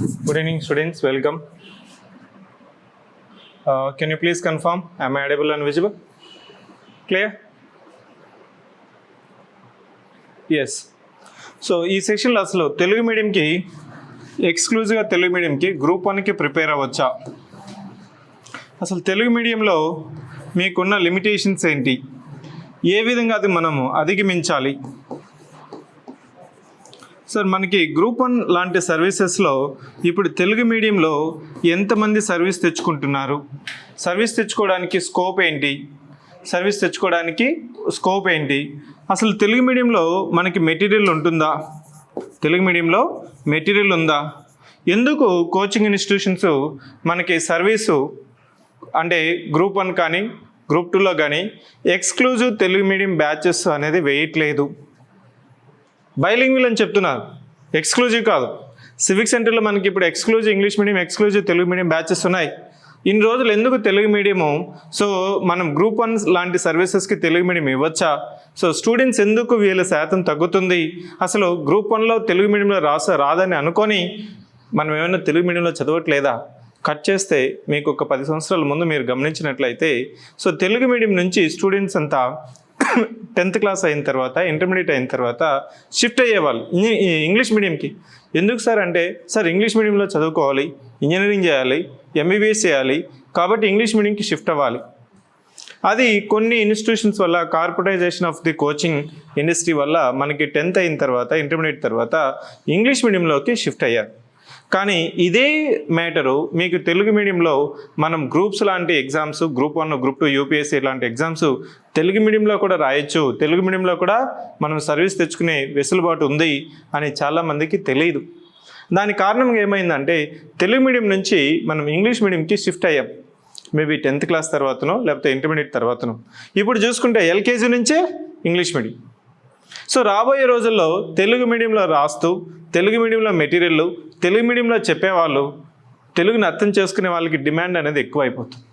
Good evening, students. Welcome. Can you please confirm? Am I audible and visible? Clear? Yes. So ఈ సెక్షన్లో అసలు తెలుగు మీడియంకి ఎక్స్క్లూజివ్గా Telugu మీడియంకి group 1కి prepare అవ్వచ్చా, అసలు తెలుగు మీడియంలో మీకున్న లిమిటేషన్స్ ఏంటి, ఏ విధంగా అది మనము అధిగమించాలి. సార్ మనకి గ్రూప్ 1 లాంటి సర్వీసెస్లో ఇప్పుడు తెలుగు మీడియంలో ఎంతమంది సర్వీస్ తెచ్చుకుంటున్నారు, సర్వీస్ తెచ్చుకోవడానికి స్కోప్ ఏంటి, సర్వీస్ తెచ్చుకోవడానికి స్కోప్ ఏంటి, అసలు తెలుగు మీడియంలో మనకి మెటీరియల్ ఉంటుందా, తెలుగు మీడియంలో మెటీరియల్ ఉందా, ఎందుకు కోచింగ్ ఇన్స్టిట్యూషన్స్ మనకి సర్వీసు అంటే గ్రూప్ 1 కానీ గ్రూప్ 2లో కానీ ఎక్స్క్లూజివ్ తెలుగు మీడియం బ్యాచెస్ అనేది వేయట్లేదు. బైలింగ్వల్ అని చెప్తున్నారు, ఎక్స్క్లూజివ్ కాదు. సివిక్ సెంటర్లో మనకి ఇప్పుడు exclusive English medium, exclusive Telugu medium batches ఉన్నాయి. ఇన్ని రోజులు ఎందుకు తెలుగు మీడియము, సో మనం గ్రూప్ 1 లాంటి సర్వీసెస్కి తెలుగు మీడియం ఇవ్వచ్చా, సో స్టూడెంట్స్ ఎందుకు వీళ్ళ శాతం తగ్గుతుంది, అసలు గ్రూప్ 1లో తెలుగు మీడియంలో రాదని అనుకొని మనం ఏమైనా తెలుగు మీడియంలో చదవట్లేదా. కట్ చేస్తే మీకు ఒక 10 సంవత్సరాల ముందు మీరు గమనించినట్లయితే సో తెలుగు మీడియం నుంచి స్టూడెంట్స్ అంతా 10th క్లాస్ అయిన తర్వాత ఇంటర్మీడియట్ అయిన తర్వాత షిఫ్ట్ అయ్యేవాళ్ళు ఇంగ్లీష్ మీడియంకి. ఎందుకు సార్ అంటే, సార్ ఇంగ్లీష్ మీడియంలో చదువుకోవాలి, ఇంజనీరింగ్ చేయాలి, ఎంబీబీఎస్ చేయాలి, కాబట్టి ఇంగ్లీష్ మీడియంకి షిఫ్ట్ అవ్వాలి. అది కొన్ని ఇన్స్టిట్యూషన్స్ వల్ల, corporatisation of the coaching industry వల్ల మనకి 10th అయిన తర్వాత ఇంటర్మీడియట్ తర్వాత ఇంగ్లీష్ మీడియంలోకి షిఫ్ట్ అయ్యారు. కానీ ఇదే మ్యాటరు మీకు తెలుగు మీడియంలో మనం గ్రూప్స్ లాంటి ఎగ్జామ్స్, గ్రూప్ 1 గ్రూప్ 2 యూపీఎస్సీ లాంటి ఎగ్జామ్స్ తెలుగు మీడియంలో కూడా రాయొచ్చు, తెలుగు మీడియంలో కూడా మనం సర్వీస్ తెచ్చుకునే వెసులుబాటు ఉంది అని చాలామందికి తెలియదు. దానికి కారణం ఏమైందంటే తెలుగు మీడియం నుంచి మనం ఇంగ్లీష్ మీడియంకి షిఫ్ట్ అయ్యాం, మేబీ 10th క్లాస్ తర్వాతనో లేకపోతే ఇంటర్మీడియట్ తర్వాతనో. ఇప్పుడు చూసుకుంటే ఎల్కేజీ నుంచే ఇంగ్లీష్ మీడియం. సో రాబోయే రోజుల్లో తెలుగు మీడియంలో రాస్తూ, తెలుగు మీడియంలో మెటీరియల్, తెలుగు మీడియంలో చెప్పేవాళ్ళు, తెలుగుని అర్థం చేసుకునే వాళ్ళకి డిమాండ్ అనేది ఎక్కువ అయిపోతుంది.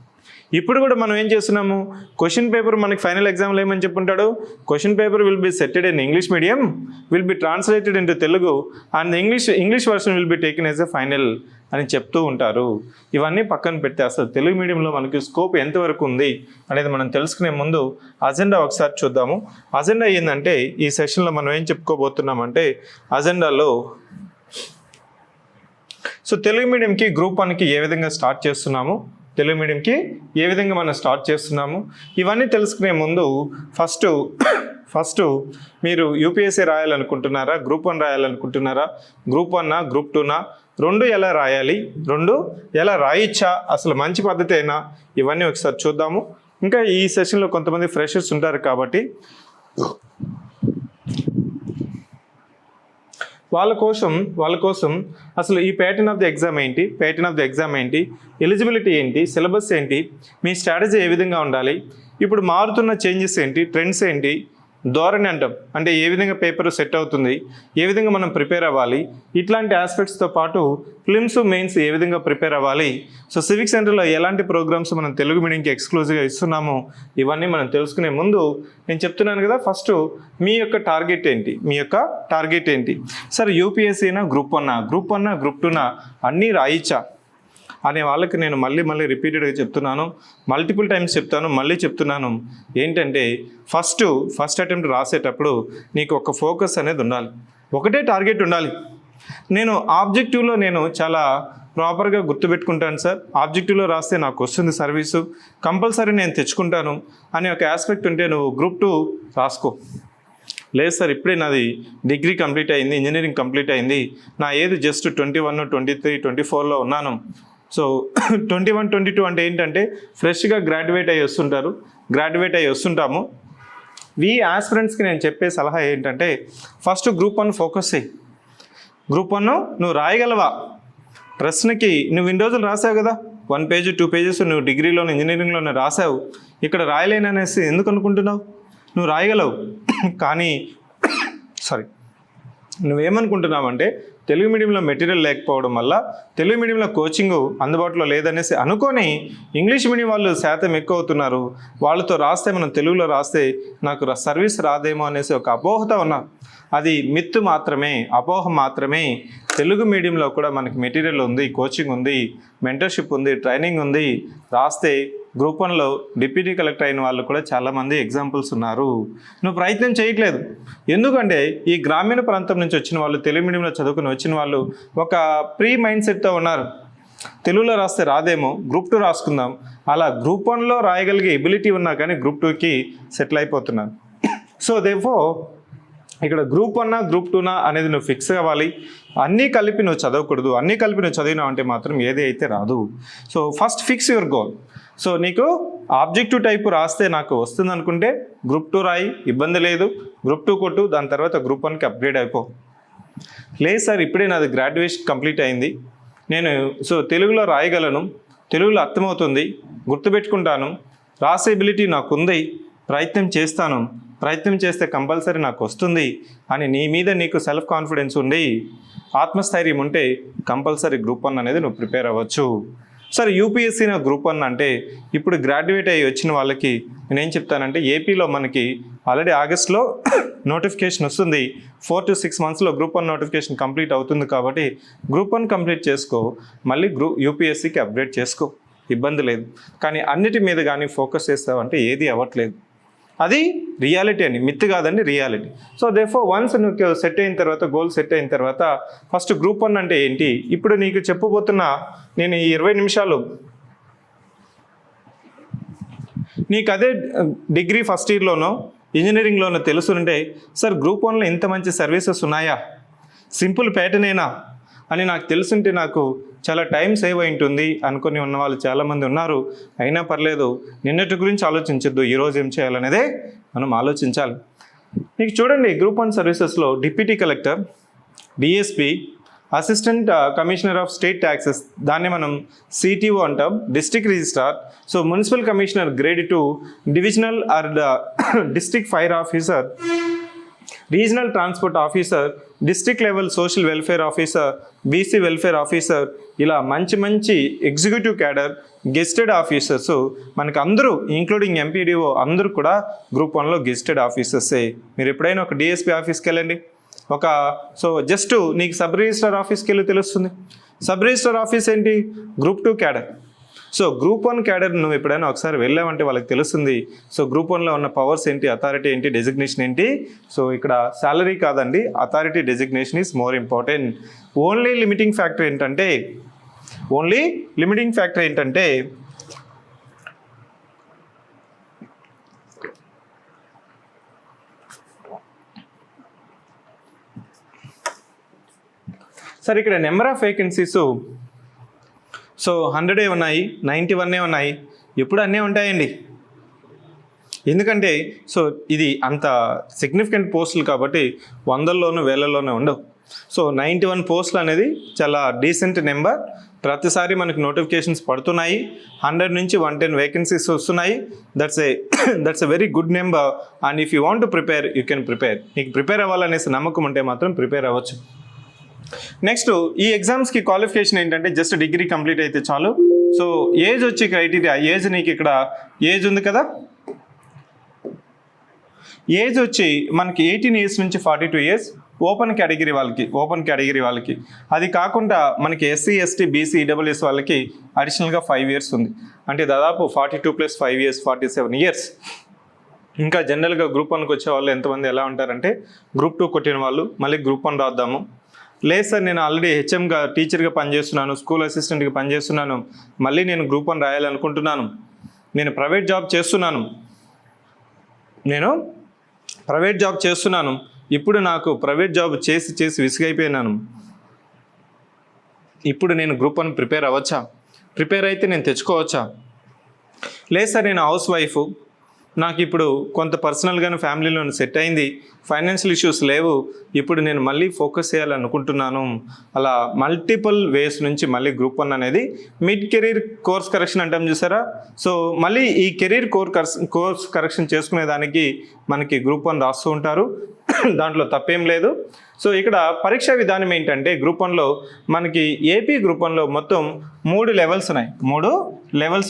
ఇప్పుడు కూడా మనం ఏం చేస్తున్నాము, క్వశ్చన్ పేపర్ మనకి ఫైనల్ ఎగ్జామ్లో ఏమని చెప్పుంటాడు, question paper will be setted in English medium, will be translated into Telugu and English version will be taken as a final అని చెప్తూ ఉంటారు. ఇవన్నీ పక్కన పెడితే అసలు తెలుగు మీడియంలో మనకి స్కోప్ ఎంతవరకు ఉంది అనేది మనం తెలుసుకునే ముందు అజెండా ఒకసారి చూద్దాము. అజెండా ఏంటంటే ఈ సెషన్లో మనం ఏం చెప్పుకోబోతున్నామంటే, అజెండాలో సో తెలుగు మీడియంకి గ్రూప్ 1కి ఏ విధంగా స్టార్ట్ చేస్తున్నాము, తెలుగు మీడియంకి ఏ విధంగా మనం స్టార్ట్ చేస్తున్నాము, ఇవన్నీ తెలుసుకునే ముందు ఫస్ట్ మీరు యూపీఎస్సీ రాయాలనుకుంటున్నారా, గ్రూప్ 1 రాయాలనుకుంటున్నారా, గ్రూప్ 1నా గ్రూప్ 2నా, రెండు ఎలా రాయాలి, రెండు ఎలా రాయొచ్చా, అసలు మంచి పద్ధతి అయినా, ఇవన్నీ ఒకసారి చూద్దాము. ఇంకా ఈ సెషన్లో కొంతమంది ఫ్రెషర్స్ ఉంటారు కాబట్టి వాళ్ళ కోసం అసలు ఈ ప్యాటర్న్ ఆఫ్ ది ఎగ్జామ్ ఏంటి, ఎలిజిబిలిటీ ఏంటి, సిలబస్ ఏంటి, మీ స్ట్రాటజీ ఏ విధంగా ఉండాలి, ఇప్పుడు మారుతున్న చేంజెస్ ఏంటి, ట్రెండ్స్ ఏంటి, ధోరణి అంటాం అంటే ఏ విధంగా పేపర్ సెట్ అవుతుంది, ఏ విధంగా మనం ప్రిపేర్ అవ్వాలి, ఇట్లాంటి ఆస్పెక్ట్స్తో పాటు ఫిలిమ్స్, మెయిన్స్ ఏ విధంగా ప్రిపేర్ అవ్వాలి, సో సివిక్ సెంటర్లో ఎలాంటి ప్రోగ్రామ్స్ మనం తెలుగు మీడియంకి ఎక్స్క్లూజివ్గా ఇస్తున్నాము, ఇవన్నీ మనం తెలుసుకునే ముందు నేను చెప్తున్నాను కదా, ఫస్ట్ మీ యొక్క టార్గెట్ ఏంటి, సార్ యూపీఎస్సీనా గ్రూప్ 1నా, గ్రూప్ 2నా అన్నీ రాయిచ్చా అనే వాళ్ళకి నేను మళ్ళీ రిపీటెడ్గా చెప్తున్నాను, మల్టిపుల్ టైమ్స్ చెప్తున్నాను ఏంటంటే ఫస్ట్ అటెంప్ట్ రాసేటప్పుడు నీకు ఒక ఫోకస్ అనేది ఉండాలి, ఒకటే టార్గెట్ ఉండాలి. నేను ఆబ్జెక్టివ్లో నేను చాలా ప్రాపర్గా గుర్తుపెట్టుకుంటాను సార్, ఆబ్జెక్టివ్లో రాస్తే నాకు వస్తుంది సర్వీసు, కంపల్సరీ నేను తెచ్చుకుంటాను అనే ఒక ఆస్పెక్ట్ ఉంటే నువ్వు గ్రూప్ 2 రాసుకో. లేదు సార్ ఇప్పుడే నాది డిగ్రీ కంప్లీట్ అయింది, ఇంజనీరింగ్ కంప్లీట్ అయింది, నా ఏది జస్ట్ 21, 23, 24లో ఉన్నాను. సో 21, 22 అంటే ఏంటంటే ఫ్రెష్గా గ్రాడ్యుయేట్ అయ్యి వస్తుంటాము. ఈ ఆస్పిరెంట్స్కి నేను చెప్పే సలహా ఏంటంటే, ఫస్ట్ గ్రూప్ 1 ఫోకస్ అయ్యి, గ్రూప్ 1 నువ్వు రాయగలవా, ప్రశ్నకి నువ్వు ఇన్ని రోజులు రాసావు కదా, 1 పేజ్ 2 పేజెస్ నువ్వు డిగ్రీలోనే ఇంజనీరింగ్లోనే రాసావు, ఇక్కడ రాయలేననేసి ఎందుకు అనుకుంటున్నావు, నువ్వు రాయగలవు. కానీ నువ్వేమనుకుంటున్నావంటే తెలుగు మీడియంలో మెటీరియల్ లేకపోవడం వల్ల తెలుగు మీడియంలో కోచింగ్ అందుబాటులో లేదనేసి అనుకొని ఇంగ్లీష్ మీడియం వాళ్ళు శాతం ఎక్కువ అవుతున్నారు. వాళ్ళతో రాస్తే మనం తెలుగులో రాస్తే నాకు సర్వీస్ రాదేమో అనేసి ఒక అపోహత ఉన్నారు. అది మిత్తు మాత్రమే, అపోహ మాత్రమే. తెలుగు మీడియంలో కూడా మనకి మెటీరియల్ ఉంది, కోచింగ్ ఉంది, మెంటర్షిప్ ఉంది, ట్రైనింగ్ ఉంది. రాస్తే గ్రూప్ 1లో డిప్యూటీ కలెక్టర్ అయిన వాళ్ళు కూడా చాలామంది ఎగ్జాంపుల్స్ ఉన్నారు. నువ్వు ప్రయత్నం చేయట్లేదు. ఎందుకంటే ఈ గ్రామీణ ప్రాంతం నుంచి వచ్చిన వాళ్ళు, తెలుగు మీడియంలో చదువుకుని వచ్చిన వాళ్ళు ఒక ప్రీ మైండ్ సెట్తో ఉన్నారు. తెలుగులో రాస్తే రాదేమో, గ్రూప్ 2 రాసుకుందాం. అలా గ్రూప్ 1లో రాయగలిగే ఎబిలిటీ ఉన్నా కానీ గ్రూప్ 2కి సెటిల్ అయిపోతున్నారు. సో దేర్ఫోర్ ఇక్కడ గ్రూప్ 1 గ్రూప్ 2 అనేది నువ్వు ఫిక్స్ అవ్వాలి. అన్నీ కలిపి నువ్వు చదవకూడదు. అన్నీ కలిపి నువ్వు చదివినావు అంటే మాత్రం ఏది అయితే రాదు. So first fix your goal. So నీకు ఆబ్జెక్టివ్ టైప్ రాస్తే నాకు వస్తుంది అనుకుంటే గ్రూప్ 2 రాయి, ఇబ్బంది లేదు. గ్రూప్ 2 కొట్టు, దాని తర్వాత గ్రూప్ 1కి అప్గ్రేడ్ అయిపో. లేదు సార్ ఇప్పుడే నాది గ్రాడ్యుయేషన్ కంప్లీట్ అయింది, నేను తెలుగులో రాయగలను, తెలుగులో అర్థమవుతుంది, గుర్తుపెట్టుకుంటాను, రాసే ఎబిలిటీ నాకు ఉంది, ప్రయత్నం చేస్తాను, ప్రయత్నం చేస్తే కంపల్సరీ నాకు వస్తుంది అని నీ మీద నీకు సెల్ఫ్ కాన్ఫిడెన్స్ ఉండి ఆత్మస్థైర్యం ఉంటే కంపల్సరీ గ్రూప్ 1 అనేది నువ్వు ప్రిపేర్ అవ్వచ్చు. సరే యూపీఎస్సీ గ్రూప్ 1 అంటే ఇప్పుడు గ్రాడ్యుయేట్ అయ్యి వచ్చిన వాళ్ళకి నేనేం చెప్తానంటే ఏపీలో మనకి ఆల్రెడీ ఆగస్ట్లో నోటిఫికేషన్ వస్తుంది. 4 to 6 monthsలో గ్రూప్ 1 నోటిఫికేషన్ కంప్లీట్ అవుతుంది. కాబట్టి గ్రూప్ 1 కంప్లీట్ చేసుకో, మళ్ళీ యూపీఎస్సీకి అప్గ్రేడ్ చేసుకో, ఇబ్బంది లేదు. కానీ అన్నిటి మీద కానీ ఫోకస్ చేస్తావంటే ఏది అవ్వట్లేదు. అది రియాలిటీ అండి, మిత్ కాదండి, రియాలిటీ. సో దేర్ఫోర్ వన్స్ నువ్వు సెట్ అయిన తర్వాత, గోల్ సెట్ అయిన తర్వాత ఫస్ట్ గ్రూప్ 1 అంటే ఏంటి ఇప్పుడు నీకు చెప్పబోతున్నా నేను ఈ 20 నిమిషాలు నీకు అదే డిగ్రీ ఫస్ట్ ఇయర్లోనో ఇంజనీరింగ్లోనో తెలుసుంటే సార్ గ్రూప్ 1లో ఇంత మంచి సర్వీసెస్ ఉన్నాయా, సింపుల్ ప్యాటర్నేనా అని నాకు తెలుసుంటే నాకు చాలా టైం సేవ్ అయి ఉంటుంది అనుకుని ఉన్న వాళ్ళు చాలామంది ఉన్నారు. అయినా పర్లేదు, నిన్నటి గురించి ఆలోచించొద్దు, ఈరోజు ఏం చేయాలనేదే మనం ఆలోచించాలి. మీకు చూడండి గ్రూప్ 1 సర్వీసెస్లో deputy collector, DSP, assistant commissioner of state taxes, దాన్ని మనం సిటిఓ అంటాం, district registrar, so municipal commissioner grade 2, divisional or district fire officer, regional transport officer, district level social welfare officer, BC welfare officer, ఇలా మంచి మంచి executive cadre, గెస్టెడ్ officers మనకు అందరూ including MPDO అందరూ కూడా గ్రూప్ 1లో గెస్టెడ్ ఆఫీసర్సే. మీరు ఎప్పుడైనా ఒక డిఎస్పీ ఆఫీస్కి వెళ్ళండి, జస్ట్ నీకు సబ్ రిజిస్ట్రార్ ఆఫీస్కి వెళ్ళి తెలుస్తుంది. సబ్ రిజిస్ట్రార్ ఆఫీస్ ఏంటి, group 2 cadre. So group 1 cadre నువ్వు ఎప్పుడైనా ఒకసారి వెళ్ళావంటే వాళ్ళకి తెలుస్తుంది. సో గ్రూప్ 1లో ఉన్న పవర్స్ ఏంటి, అథారిటీ ఏంటి, డెసిగ్నేషన్ ఏంటి. సో ఇక్కడ శాలరీ కాదండి, authority designation is more important. Only limiting factor ఏంటంటే సార్ ఇక్కడ నెంబర్ ఆఫ్ వేకెన్సీస్ 100 ఉన్నాయి, 91 ఉన్నాయి, ఎప్పుడు అన్నీ ఉంటాయండి. ఎందుకంటే ఇది అంత సిగ్నిఫికెంట్ పోస్టులు కాబట్టి 100లోనూ 1000లోనూ ఉండవు. 91 పోస్టులు అనేది చాలా డీసెంట్ నెంబర్. ప్రతిసారి మనకి నోటిఫికేషన్స్ పడుతున్నాయి. 100 నుంచి 110 వేకెన్సీస్ వస్తున్నాయి. That's a very good number. And if you want to prepare you can prepare. నీకు ప్రిపేర్ అవ్వాలనేసి నమ్మకం ఉంటే మాత్రం ప్రిపేర్ అవ్వచ్చు. నెక్స్ట్ ఈ ఎగ్జామ్స్కి క్వాలిఫికేషన్ ఏంటంటే జస్ట్ డిగ్రీ కంప్లీట్ అయితే చాలు. సో ఏజ్ వచ్చి క్రైటీరియా, ఏజ్ నీకు ఇక్కడ ఏజ్ ఉంది కదా, ఏజ్ వచ్చి మనకి 18 years నుంచి 42 years ఓపెన్ కేటగిరీ వాళ్ళకి. అది కాకుండా మనకి ఎస్సీ, ఎస్టీ, బీసీ, ఈడబ్ల్యూఎస్ వాళ్ళకి అడిషనల్గా 5 years ఉంది. అంటే దాదాపు 42 + 5 years 47 years. ఇంకా జనరల్గా గ్రూప్ 1కి వచ్చే వాళ్ళు ఎంతమంది ఎలా ఉంటారంటే గ్రూప్ 2 కొట్టిన వాళ్ళు మళ్ళీ గ్రూప్ 1 రాద్దాము, లేదు సార్ నేను ఆల్రెడీ హెచ్ఎంగా టీచర్గా పనిచేస్తున్నాను, స్కూల్ అసిస్టెంట్గా పనిచేస్తున్నాను, మళ్ళీ నేను గ్రూప్ 1 రాయాలనుకుంటున్నాను, నేను ప్రైవేట్ జాబ్ చేస్తున్నాను, ఇప్పుడు నాకు ప్రైవేట్ జాబ్ చేసి విసిగైపోయినాను, ఇప్పుడు నేను గ్రూప్ 1 ప్రిపేర్ అవ్వచ్చా, ప్రిపేర్ అయితే నేను తెచ్చుకోవచ్చా, లేదు సార్ నేను హౌస్ వైఫ్, నాకు ఇప్పుడు కొంత పర్సనల్గానే ఫ్యామిలీలో సెట్ అయింది, ఫైనాన్షియల్ ఇష్యూస్ లేవు, ఇప్పుడు నేను మళ్ళీ ఫోకస్ చేయాలనుకుంటున్నాను. అలా మల్టిపుల్ వేస్ నుంచి మళ్ళీ గ్రూప్ 1 అనేది మిడ్ కెరీర్ కోర్స్ కరెక్షన్ అంటాం చూసారా. సో మళ్ళీ ఈ కెరీర్ కోర్స్ కరెక్షన్ చేసుకునే దానికి మనకి గ్రూప్ 1 రాస్తూ ఉంటారు, దాంట్లో తప్పేం లేదు. సో ఇక్కడ పరీక్షా విధానం ఏంటంటే గ్రూప్ 1లో మనకి ఏపీ గ్రూప్ 1లో మొత్తం 3 లెవెల్స్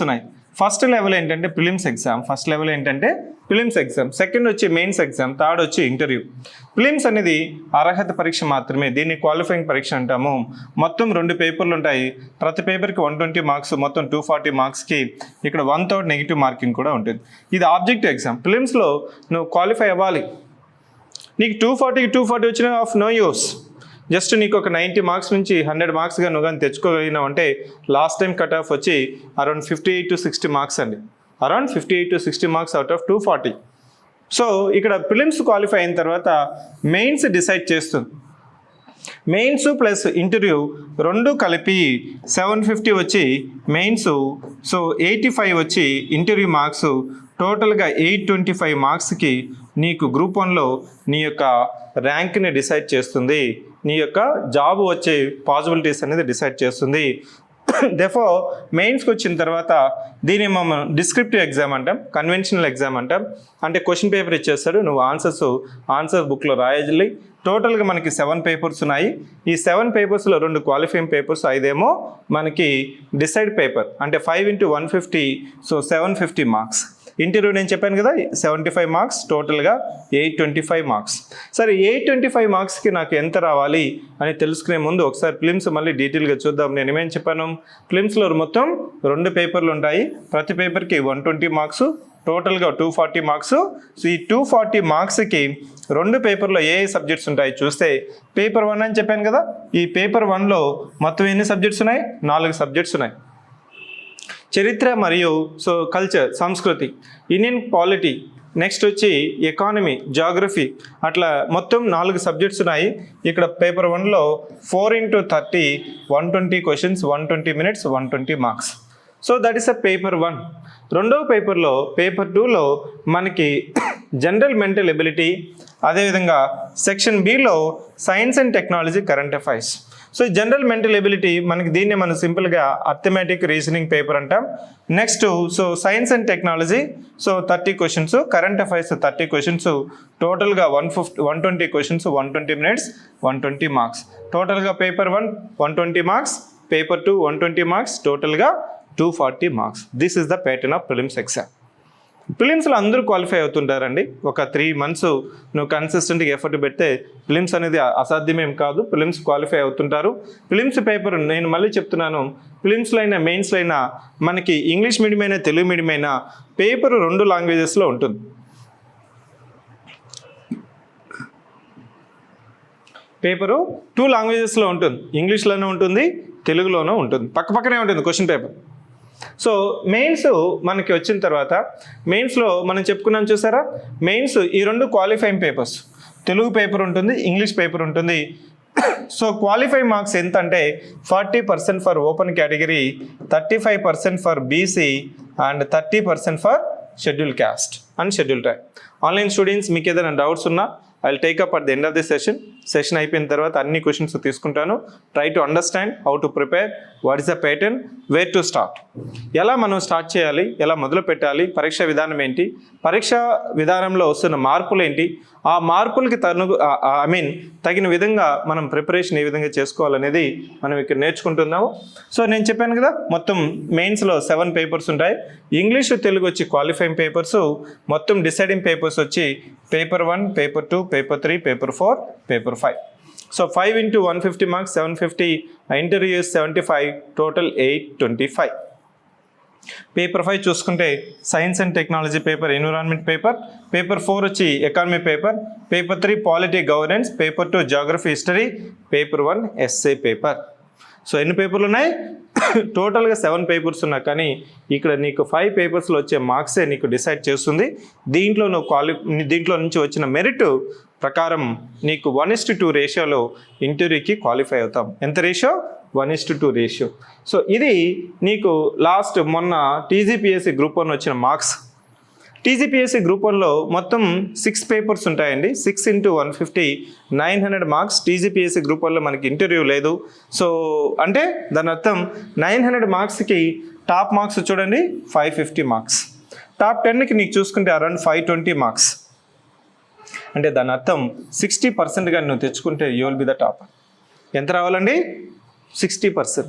ఉన్నాయి. ఫస్ట్ లెవెల్ ఏంటంటే ప్రిలిమ్స్ ఎగ్జామ్, సెకండ్ వచ్చి మెయిన్స్ ఎగ్జామ్, థర్డ్ వచ్చి ఇంటర్వ్యూ. ప్రిలిమ్స్ అనేది అర్హత పరీక్ష మాత్రమే, దీన్ని క్వాలిఫైయింగ్ పరీక్ష అంటాము. మొత్తం 2 పేపర్లు ఉంటాయి, ప్రతి పేపర్కి 120 మార్క్స్, మొత్తం 240 మార్క్స్కి ఇక్కడ 1/3 నెగిటివ్ మార్కింగ్ కూడా ఉంటుంది. ఇది ఆబ్జెక్టివ్ ఎగ్జామ్. ప్రిలిమ్స్లో నువ్వు క్వాలిఫై అవ్వాలి, నీకు 240 వచ్చినా ఆఫ్ నో యూస్. జస్ట్ నీకు ఒక 90 మార్క్స్ నుంచి 100 మార్క్స్గా నువ్వు కానీ తెచ్చుకోగలిగినావు అంటే లాస్ట్ టైం కట్ ఆఫ్ వచ్చి అరౌండ్ 58 to 60 మార్క్స్ అండి, around 58 to 60 marks out of 240. So ఇక్కడ ప్రిలిమ్స్ క్వాలిఫై అయిన తర్వాత మెయిన్స్ డిసైడ్ చేస్తుంది. మెయిన్స్ ప్లస్ ఇంటర్వ్యూ 2 కలిపి 750 వచ్చి మెయిన్స్, సో 85 వచ్చి ఇంటర్వ్యూ మార్క్స్, టోటల్గా 825 మార్క్స్కి నీకు గ్రూప్ 1లో నీ యొక్క ర్యాంక్ని డిసైడ్ చేస్తుంది, నీ యొక్క జాబ్ వచ్చే పాసిబిలిటీస్ అనేది డిసైడ్ చేస్తుంది. దెర్ఫోర్ మెయిన్స్కి వచ్చిన తర్వాత దీన్ని మనం డిస్క్రిప్టివ్ ఎగ్జామ్ అంటాం, కన్వెన్షనల్ ఎగ్జామ్ అంటాం. అంటే క్వశ్చన్ పేపర్ ఇచ్చేస్తాడు, నువ్వు ఆన్సర్ బుక్లో రాయాలి. టోటల్గా మనకి 7 పేపర్స్ ఉన్నాయి. ఈ 7 పేపర్స్లో 2 క్వాలిఫైయింగ్ పేపర్స్, 5 ఏమో మనకి డిసైడ్ పేపర్. అంటే 5 into 150, సో 750 మార్క్స్. ఇంటర్వ్యూ నేను చెప్పాను కదా 75 మార్క్స్, టోటల్గా 825 మార్క్స్. సరే 825 మార్క్స్కి నాకు ఎంత రావాలి అని తెలుసుకునే ముందు ఒకసారి ప్రిలిమ్స్ మళ్ళీ డీటెయిల్గా చూద్దాం. నేను ఏమేమి చెప్పాను, ప్రిలిమ్స్లో మొత్తం 2 పేపర్లు ఉంటాయి, ప్రతి పేపర్కి 120 మార్క్స్, టోటల్గా 240 మార్క్స్. సో ఈ 240 మార్క్స్కి 2 పేపర్లో ఏ సబ్జెక్ట్స్ ఉంటాయి చూస్తే పేపర్ 1 అని చెప్పాను కదా, ఈ పేపర్ 1లో మొత్తం ఎన్ని సబ్జెక్ట్స్ ఉన్నాయి, 4 సబ్జెక్ట్స్ ఉన్నాయి. చరిత్ర మరియు సో కల్చర్, సంస్కృతి, ఇండియన్ పాలిటీ, నెక్స్ట్ వచ్చి ఎకానమీ, జాగ్రఫీ, అట్లా మొత్తం 4 సబ్జెక్ట్స్ ఉన్నాయి. ఇక్కడ పేపర్ 1లో 4 into 30, 120 questions, 120 minutes, 120 marks. So that is a paper 1. రెండవ పేపర్లో పేపర్ 2లో మనకి జనరల్ మెంటల్ ఎబిలిటీ, అదేవిధంగా సెక్షన్ బిలో science and technology, current affairs. So general mental ability మనకి దీన్ని మనం సింపుల్గా అర్థమెటిక్ రీజనింగ్ పేపర్ అంటాం. Next so science and technology, so 30 questions, current affairs 30 questions, టోటల్గా 120 క్వశ్చన్స్, 120 minutes, 120 మార్క్స్. టోటల్గా పేపర్ 1 120 మార్క్స్, పేపర్ 2 120 మార్క్స్, టోటల్గా 240 marks. This is the pattern of prelims exam. ప్రిలిమ్స్లో అందరూ క్వాలిఫై అవుతుంటారండి. ఒక 3 months నువ్వు కన్సిస్టెంట్గా ఎఫర్ట్ పెడితే ప్రిలిమ్స్ అనేది అసాధ్యమేం కాదు, ప్రిలిమ్స్ క్వాలిఫై అవుతుంటారు. ప్రిలిమ్స్ పేపర్ నేను మళ్ళీ చెప్తున్నాను, ప్రిలిమ్స్లో అయినా మెయిన్స్లో అయినా మనకి ఇంగ్లీష్ మీడియం అయినా తెలుగు మీడియం అయినా పేపర్ 2 లాంగ్వేజెస్లో ఉంటుంది. పేపరు 2 లాంగ్వేజెస్లో ఉంటుంది, ఇంగ్లీష్లోనే ఉంటుంది, తెలుగులోనూ ఉంటుంది, పక్కనే ఉంటుంది క్వశ్చన్ పేపర్. సో మెయిన్స్ మనకి వచ్చిన తర్వాత మెయిన్స్లో మనం చెప్పుకున్నాం చూసారా, మెయిన్స్ ఈ 2 క్వాలిఫైయింగ్ పేపర్స్, తెలుగు పేపర్ ఉంటుంది, ఇంగ్లీష్ పేపర్ ఉంటుంది. సో క్వాలిఫై మార్క్స్ ఎంత అంటే 40% for open category, 35% for BC and 30% for schedule caste and schedule tribe. Online students మీకు ఏదైనా డౌట్స్ ఉన్నా I will take up at the end of the session అయిపోయిన తర్వాత అన్ని క్వశ్చన్స్ తీసుకుంటాను. Try to understand how to prepare, what is the pattern, where to start, ఎలా మనం start చేయాలి, ఎలా మొదలు పెట్టాలి, పరీక్ష విధానం ఏంటి, పరీక్ష విధానంలో వస్తున్న మార్పులు ఏంటి, ఆ మార్పులకి తగిన విధంగా మనం ప్రిపరేషన్ ఏ విధంగా చేసుకోవాలనేది మనం ఇక్కడ నేర్చుకుంటున్నాము. సో నేను చెప్పాను కదా మొత్తం మెయిన్స్లో 7 పేపర్స్ ఉంటాయి. ఇంగ్లీషు తెలుగు వచ్చి క్వాలిఫైయింగ్ పేపర్స్, మొత్తం డిసైడింగ్ పేపర్స్ వచ్చి paper 1, paper 2, paper 3, paper 4, paper 5. So 5 into 150 marks, 750, interview 75, total 825. Paper 5 చూసుకుంటే science and technology paper, environment paper, paper 4 వచ్చి economy paper, paper 3 polity governance, paper 2 geography history, paper 1 SA paper. So ఎన్ని పేపర్లు ఉన్నాయి, టోటల్గా 7 papers ఉన్నా కానీ ఇక్కడ నీకు 5 పేపర్స్లో వచ్చే మార్క్సే నీకు డిసైడ్ చేస్తుంది. దీంట్లో దీంట్లో నుంచి వచ్చిన మెరిట్ ప్రకారం నీకు 1:2 రేషియోలో ఇంటర్వ్యూకి క్వాలిఫై అవుతాం. ఎంత రేషియో, 1:2 రేషియో. సో ఇది నీకు లాస్ట్ మొన్న టీజీపీఎస్సీ గ్రూప్ 1 వచ్చిన మార్క్స్. టీజీపీఎస్సీ గ్రూప్ 1లో మొత్తం 6 పేపర్స్ ఉంటాయండి. 6 into 150, 900 మార్క్స్. టీజీపీఎస్సీ గ్రూప్ 1లో మనకి ఇంటర్వ్యూ లేదు. సో అంటే దాని అర్థం 900 మార్క్స్కి టాప్ మార్క్స్ చూడండి 550 మార్క్స్. టాప్ 10కి నీకు చూసుకుంటే అరౌండ్ 520 మార్క్స్. అంటే దాని అర్థం 60% కానీ నువ్వు తెచ్చుకుంటే you will be the topper. ఎంత రావాలండి? 60%.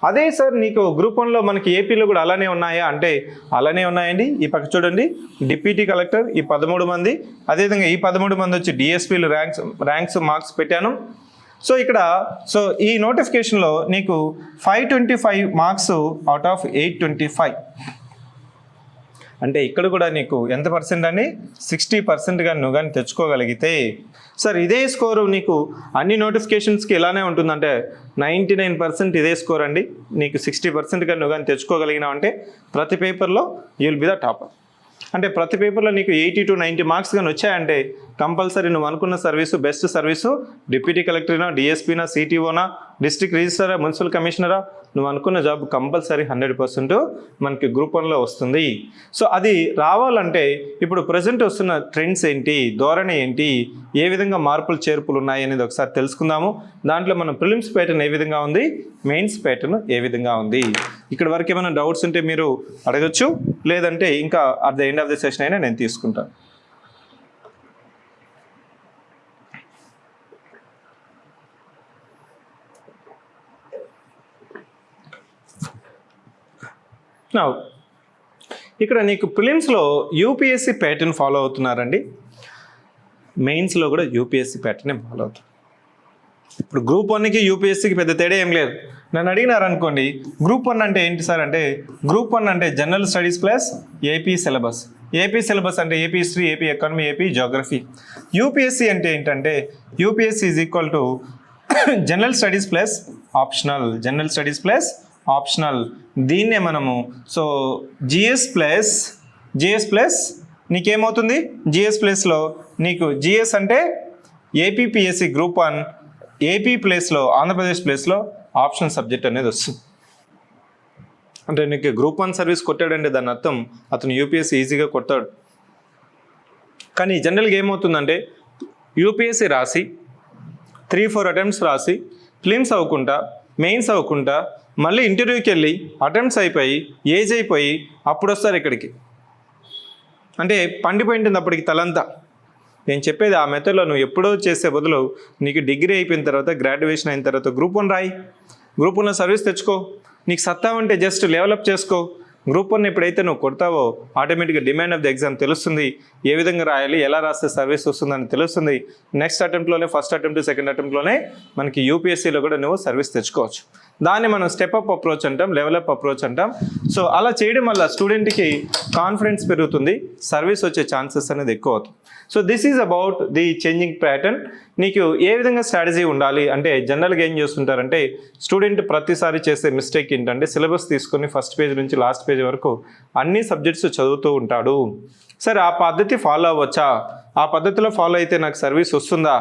అదే సార్ నీకు గ్రూప్ 1లో మనకి ఏపీలో కూడా అలానే ఉన్నాయా అంటే అలానే ఉన్నాయండి. ఈ పక్క చూడండి, డిప్యూటీ కలెక్టర్ ఈ 13 మంది, అదేవిధంగా ఈ 13 మంది వచ్చి డిఎస్పీలు ర్యాంక్స్ మార్క్స్ పెట్టాను. సో ఇక్కడ ఈ నోటిఫికేషన్లో నీకు 525 మార్క్స్ అవుట్ ఆఫ్ 825. అంటే ఇక్కడ కూడా నీకు ఎంత పర్సెంట్ అని 60% కానీ నువ్వు కానీ తెచ్చుకోగలిగితే, సార్ ఇదే స్కోరు నీకు అన్ని నోటిఫికేషన్స్కి ఇలానే ఉంటుందంటే 99% ఇదే స్కోర్ అండి. నీకు 60% కానీ నువ్వు కానీ తెచ్చుకోగలిగినావు అంటే ప్రతి పేపర్లో you will be the topper. అంటే ప్రతి పేపర్లో నీకు 80 to 90 మార్క్స్ కానీ వచ్చాయంటే కంపల్సరీ నువ్వు అనుకున్న సర్వీసు, బెస్ట్ సర్వీసు, డిప్యూటీ కలెక్టర్నా, డిఎస్పీనా, సిటీఓనా, డిస్ట్రిక్ట్ రిజిస్టరా, మున్సిపల్ కమిషనరా, నువ్వు అనుకున్న జాబ్ కంపల్సరీ 100% మనకి గ్రూప్ 1లో వస్తుంది. సో అది రావాలంటే ఇప్పుడు ప్రజెంట్ వస్తున్న ట్రెండ్స్ ఏంటి, ధోరణి ఏంటి, ఏ విధంగా మార్పులు చేర్పులు ఉన్నాయి అనేది ఒకసారి తెలుసుకుందాము. దాంట్లో మన ప్రిలిమ్స్ ప్యాటర్న్ ఏ విధంగా ఉంది, మెయిన్స్ ప్యాటర్న్ ఏ విధంగా ఉంది. ఇక్కడ వరకు ఏమైనా డౌట్స్ ఉంటే మీరు అడగచ్చు, లేదంటే ఇంకా at the end of the session అయినా నేను తీసుకుంటాను. నా ఇక్కడ నీకు ప్రిలిమ్స్లో యూపీఎస్సీ ప్యాటర్న్ ఫాలో అవుతున్నారండి, మెయిన్స్లో కూడా యూపీఎస్సీ ప్యాటర్నే ఫాలో అవుతుంది. ఇప్పుడు గ్రూప్ 1కి యూపీఎస్సీకి పెద్ద తేడా ఏం లేదు. నన్ను అడిగినారనుకోండి, గ్రూప్ 1 అంటే ఏంటి సార్ అంటే గ్రూప్ 1 అంటే general studies plus AP syllabus. AP syllabus అంటే AP history, AP economy, AP geography. UPSC అంటే ఏంటంటే UPSC is equal to general studies plus optional. General studies plus optional, దీన్నే మనము జిఎస్ ప్లస్ నీకేమవుతుంది, జిఎస్ ప్లస్లో నీకు GS అంటే APPSC group 1, AP ప్లేస్లో ఆంధ్రప్రదేశ్ ప్లేస్లో ఆప్షనల్ సబ్జెక్ట్ అనేది వస్తుంది. అంటే నీకు గ్రూప్ 1 సర్వీస్ కొట్టాడంటే దాని అర్థం అతను యూపీఎస్సీ ఈజీగా కొట్టాడు. కానీ జనరల్గా ఏమవుతుందంటే యూపీఎస్సీ రాసి 3-4 అటెంప్ట్స్ రాసి ఫిలిమ్స్ అవ్వకుండా, మెయిన్స్ అవ్వకుండా, మళ్ళీ ఇంటర్వ్యూకి వెళ్ళి అటెంప్ట్స్ అయిపోయి, ఏజ్ అయిపోయి అప్పుడు వస్తారు ఇక్కడికి. అంటే పండిపోయింటుంది అప్పటికి తలంతా. నేను చెప్పేది ఆ మెథడ్లో నువ్వు ఎప్పుడో చేసే బదులు నీకు డిగ్రీ అయిపోయిన తర్వాత, గ్రాడ్యుయేషన్ అయిన తర్వాత గ్రూప్ 1 రాయి, గ్రూప్ 1లో సర్వీస్ తెచ్చుకో. నీకు సత్తా ఉంటే జస్ట్ డెవలప్ చేసుకో. గ్రూప్ 1 ఎప్పుడైతే నువ్వు కొడతావో ఆటోమేటిక్గా డిమాండ్ ఆఫ్ ద ఎగ్జామ్ తెలుస్తుంది, ఏ విధంగా రాయాలి, ఎలా రాస్తే సర్వీస్ వస్తుందని తెలుస్తుంది. నెక్స్ట్ అటెంప్ట్లోనే, ఫస్ట్ అటెంప్ట్, సెకండ్ అటెంప్ట్లోనే మనకి యూపీఎస్సీలో కూడా నువ్వు సర్వీస్ తెచ్చుకోవచ్చు. దాన్ని మనం స్టెప్ అప్ అప్రోచ్ అంటాం, లెవెలప్ అప్రోచ్ అంటాం. సో అలా చేయడం వల్ల స్టూడెంట్కి కాన్ఫిడెన్స్ పెరుగుతుంది, సర్వీస్ వచ్చే ఛాన్సెస్ అనేది ఎక్కువ అవుతుంది. So this is about the changing pattern. నీకు ఏ విధంగా స్ట్రాటజీ ఉండాలి అంటే జనరల్గా ఏం చేస్తుంటారంటే స్టూడెంట్ ప్రతిసారి చేసే మిస్టేక్ ఏంటంటే సిలబస్ తీసుకొని ఫస్ట్ పేజ్ నుంచి లాస్ట్ పేజ్ వరకు అన్ని సబ్జెక్ట్స్ చదువుతూ ఉంటాడు. సరే ఆ పద్ధతి ఫాలో అవ్వచ్చా, ఆ పద్ధతిలో ఫాలో అయితే నాకు సర్వీస్ వస్తుందా,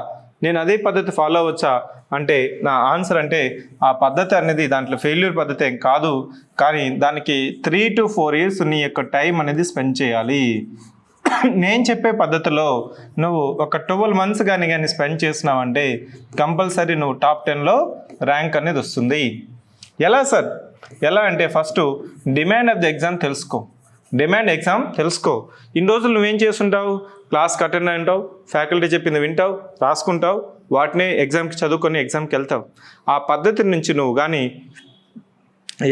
నేను అదే పద్ధతి ఫాలో అవ్వచ్చా అంటే నా ఆన్సర్ అంటే ఆ పద్ధతి అనేది దాంట్లో ఫెయిల్యూర్ పద్ధతి ఏం కాదు. కానీ దానికి 3 to 4 years నీ యొక్క టైం అనేది స్పెండ్ చేయాలి. నేను చెప్పే పద్ధతిలో నువ్వు ఒక 12 months కానీ స్పెండ్ చేసినావంటే కంపల్సరీ నువ్వు టాప్ 10లో ర్యాంక్ అనేది వస్తుంది. ఎలా సార్, ఎలా అంటే first demand of the exam తెలుసుకో. డిమాండ్ ఎగ్జామ్ తెలుసుకో. ఇన్ని రోజులు నువ్వేం చేస్తుంటావు, క్లాస్కి అటెండ్ అంటావు, ఫ్యాకల్టీ చెప్పింది వింటావు, రాసుకుంటావు, వాటినే ఎగ్జామ్కి చదువుకొని ఎగ్జామ్కి వెళ్తావు. ఆ పద్ధతి నుంచి నువ్వు కానీ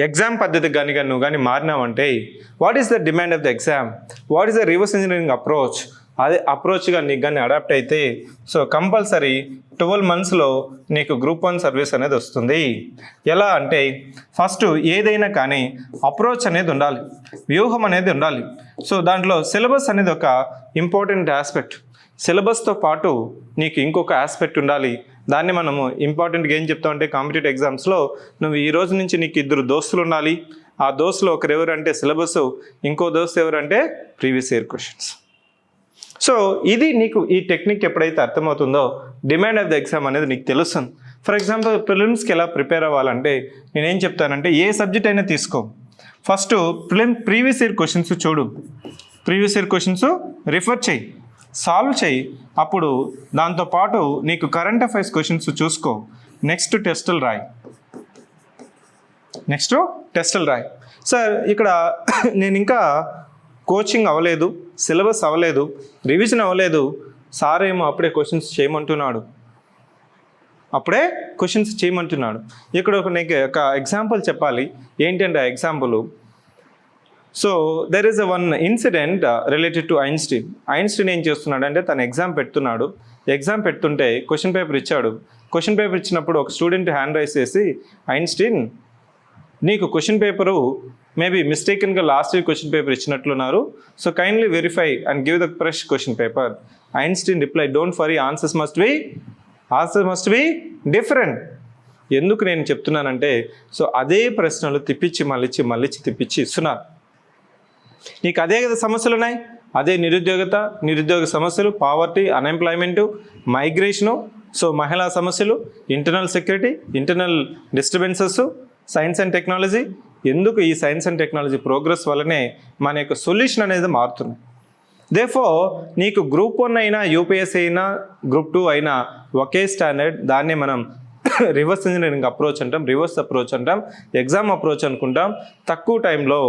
ఎగ్జామ్ పద్ధతి కానీ నువ్వు కానీ మారినావంటే what is the demand of the exam, what is the reverse engineering approach, అదే అప్రోచ్గా నీకు కానీ అడాప్ట్ అయితే సో కంపల్సరీ 12 monthsలో నీకు గ్రూప్ 1 సర్వీస్ అనేది వస్తుంది. ఎలా అంటే ఫస్ట్ ఏదైనా కానీ అప్రోచ్ అనేది ఉండాలి, వ్యూహం అనేది ఉండాలి. సో దాంట్లో సిలబస్ అనేది ఒక ఇంపార్టెంట్ ఆస్పెక్ట్. సిలబస్తో పాటు నీకు ఇంకొక ఆస్పెక్ట్ ఉండాలి. దాన్ని మనము ఇంపార్టెంట్గా ఏం చెప్తామంటే కాంపిటేటివ్ ఎగ్జామ్స్లో నువ్వు ఈ రోజు నుంచి నీకు 2 దోస్తులు ఉండాలి. ఆ దోస్తులు ఒకరు ఎవరంటే సిలబస్, ఇంకో దోస్తు ఎవరంటే ప్రీవియస్ ఇయర్ క్వశ్చన్స్. సో ఇది నీకు ఈ టెక్నిక్ ఎప్పుడైతే అర్థమవుతుందో డిమాండ్ ఆఫ్ ద ఎగ్జామ్ అనేది నీకు తెలుస్తుంది. ఫర్ ఎగ్జాంపుల్ ప్రిలిమ్స్కి ఎలా ప్రిపేర్ అవ్వాలంటే నేనేం చెప్తానంటే ఏ సబ్జెక్ట్ అయినా తీసుకో, ఫస్ట్ ప్రీవియస్ ఇయర్ క్వశ్చన్స్ చూడు, ప్రీవియస్ ఇయర్ క్వశ్చన్స్ రిఫర్ చేయి, సాల్వ్ చేయి. అప్పుడు దాంతోపాటు నీకు కరెంట్ అఫైర్స్ క్వశ్చన్స్ చూసుకో. నెక్స్ట్ టెస్టులు రాయి. సార్ ఇక్కడ నేను ఇంకా కోచింగ్ అవ్వలేదు, సిలబస్ అవ్వలేదు, రివిజన్ అవ్వలేదు, సార్ ఏమో అప్పుడే క్వశ్చన్స్ చేయమంటున్నాడు, ఇక్కడ ఒక ఎగ్జాంపుల్ చెప్పాలి. ఏంటంటే ఆ example, so there is one incident related to Einstein ఏం చేస్తున్నాడు అంటే తను ఎగ్జామ్ పెడుతుంటే క్వశ్చన్ పేపర్ ఇచ్చాడు. క్వశ్చన్ పేపర్ ఇచ్చినప్పుడు ఒక స్టూడెంట్ హ్యాండ్ రైస్ చేసి, ఐన్స్టీన్ నీకు క్వశ్చన్ పేపరు మేబీ మిస్టేకన్గా లాస్ట్ వీక్ క్వశ్చన్ పేపర్ ఇచ్చినట్లున్నారు, so kindly verify and give the fresh question paper. Einstein reply, don't worry, answers must be different. ఎందుకు నేను చెప్తున్నానంటే, సో అదే ప్రశ్నలు తిప్పించి తిప్పించి ఇస్తున్నారు. నీకు అదే కదా సమస్యలు ఉన్నాయి, అదే నిరుద్యోగ సమస్యలు, పావర్టీ, అన్ఎంప్లాయ్మెంటు, మైగ్రేషను, సో మహిళా సమస్యలు, internal security, internal disturbances, science and technology. ఎందుకు ఈ సైన్స్ అండ్ టెక్నాలజీ ప్రోగ్రెస్ వల్లనే మన యొక్క సొల్యూషన్ అనేది మారుతుంది. దేర్ఫోర్ నీకు గ్రూప్ 1 అయినా, యూపీఎస్సీ అయినా, గ్రూప్ 2 అయినా ఒకే స్టాండర్డ్. దాన్నే మనం రివర్స్ ఇంజనీరింగ్ అప్రోచ్ అంటాం, రివర్స్ అప్రోచ్ అంటాం, ఎగ్జామ్ అప్రోచ్ అనుకుంటాం. తక్కువ టైంలో,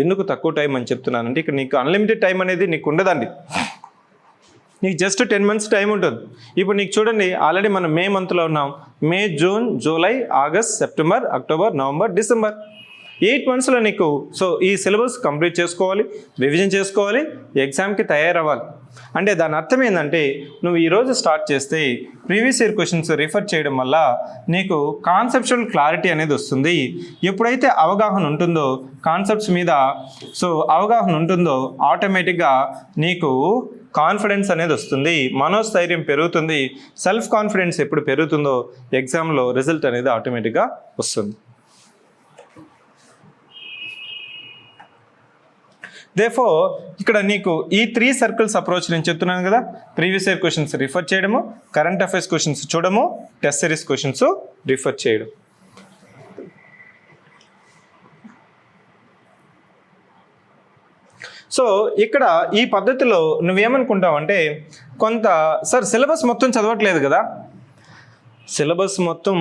ఎందుకు తక్కువ టైం అని చెప్తున్నానంటే, ఇక్కడ నీకు అన్లిమిటెడ్ టైం అనేది నీకు ఉండదండి. నీకు జస్ట్ 10 months టైం ఉంటుంది. ఇప్పుడు నీకు చూడండి, ఆల్రెడీ మనం మే మంత్లో ఉన్నాం. May, June, July, August, September, October, November, December, 8 monthsలో నీకు సో ఈ సిలబస్ కంప్లీట్ చేసుకోవాలి, రివిజన్ చేసుకోవాలి, ఎగ్జామ్కి తయారవ్వాలి. అంటే దాని అర్థం ఏంటంటే, నువ్వు ఈరోజు స్టార్ట్ చేస్తే ప్రీవియస్ ఇయర్ క్వశ్చన్స్ రిఫర్ చేయడం వల్ల నీకు కాన్సెప్చువల్ క్లారిటీ అనేది వస్తుంది. ఎప్పుడైతే అవగాహన ఉంటుందో కాన్సెప్ట్స్ మీద, సో అవగాహన ఉంటుందో ఆటోమేటిక్గా నీకు కాన్ఫిడెన్స్ అనేది వస్తుంది, మనోస్థైర్యం పెరుగుతుంది. సెల్ఫ్ కాన్ఫిడెన్స్ ఎప్పుడు పెరుగుతుందో ఎగ్జామ్లో రిజల్ట్ అనేది ఆటోమేటిక్గా వస్తుంది. దేర్ఫోర్ ఇక్కడ నీకు ఈ 3 circles అప్రోచ్ నేను చెప్తున్నాను కదా, ప్రీవియస్ ఇయర్ క్వశ్చన్స్ రిఫర్ చేయడము, కరెంట్ అఫైర్స్ క్వశ్చన్స్ చూడము, టెస్ట్ సిరీస్ క్వశ్చన్స్ రిఫర్ చేయడం. సో ఇక్కడ ఈ పద్ధతిలో నువ్వేమనుకుంటావు అంటే, సార్ సిలబస్ మొత్తం చదవట్లేదు కదా. సిలబస్ మొత్తం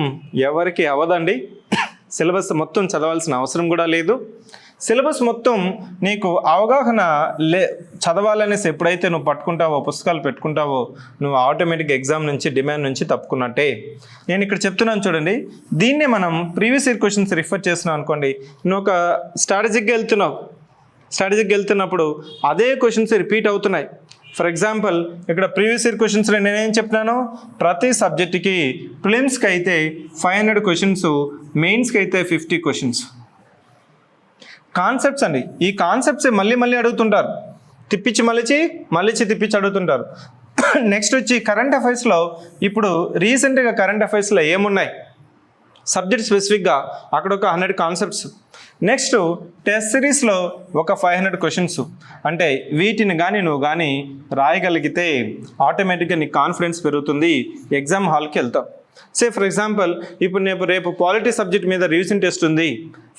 ఎవరికి అవ్వదండి, సిలబస్ మొత్తం చదవాల్సిన అవసరం కూడా లేదు. సిలబస్ మొత్తం నీకు అవగాహన చదవాలనేసి ఎప్పుడైతే నువ్వు పట్టుకుంటావో, పుస్తకాలు పెట్టుకుంటావో, నువ్వు ఆటోమేటిక్ ఎగ్జామ్ నుంచి, డిమాండ్ నుంచి తప్పుకున్నట్టే. నేను ఇక్కడ చెప్తున్నాను చూడండి, దీన్నే మనం ప్రీవియస్ ఇయర్ క్వశ్చన్స్ రిఫర్ చేస్తున్నావు అనుకోండి, నువ్వు ఒక స్ట్రాటజిక్గా వెళ్తున్నప్పుడు అదే క్వశ్చన్స్ రిపీట్ అవుతున్నాయి. ఫర్ ఎగ్జాంపుల్ ఇక్కడ ప్రీవియస్ ఇయర్ క్వశ్చన్స్లో నేనేం చెప్తున్నాను, ప్రతి సబ్జెక్టుకి ప్రిలిమ్స్కి అయితే 500 క్వశ్చన్స్, మెయిన్స్కి అయితే 50 క్వశ్చన్స్. కాన్సెప్ట్స్ అండి, ఈ కాన్సెప్ట్స్ మళ్ళీ అడుగుతుంటారు, తిప్పించి అడుగుతుంటారు. నెక్స్ట్ వచ్చి కరెంట్ అఫైర్స్లో, ఇప్పుడు రీసెంట్గా కరెంట్ అఫైర్స్లో ఏమున్నాయి, సబ్జెక్ట్ స్పెసిఫిక్గా అక్కడ ఒక 100 కాన్సెప్ట్స్. నెక్స్ట్ టెస్ట్ సిరీస్లో ఒక 500 క్వశ్చన్స్. అంటే వీటిని కానీ నువ్వు కానీ రాయగలిగితే ఆటోమేటిక్గా నీకు కాన్ఫిడెన్స్ పెరుగుతుంది, ఎగ్జామ్ హాల్కి వెళ్తావు. సే ఫర్ ఎగ్జాంపుల్, ఇప్పుడు రేపు పాలిటీ సబ్జెక్ట్ మీద రివిజన్ టెస్ట్ ఉంది,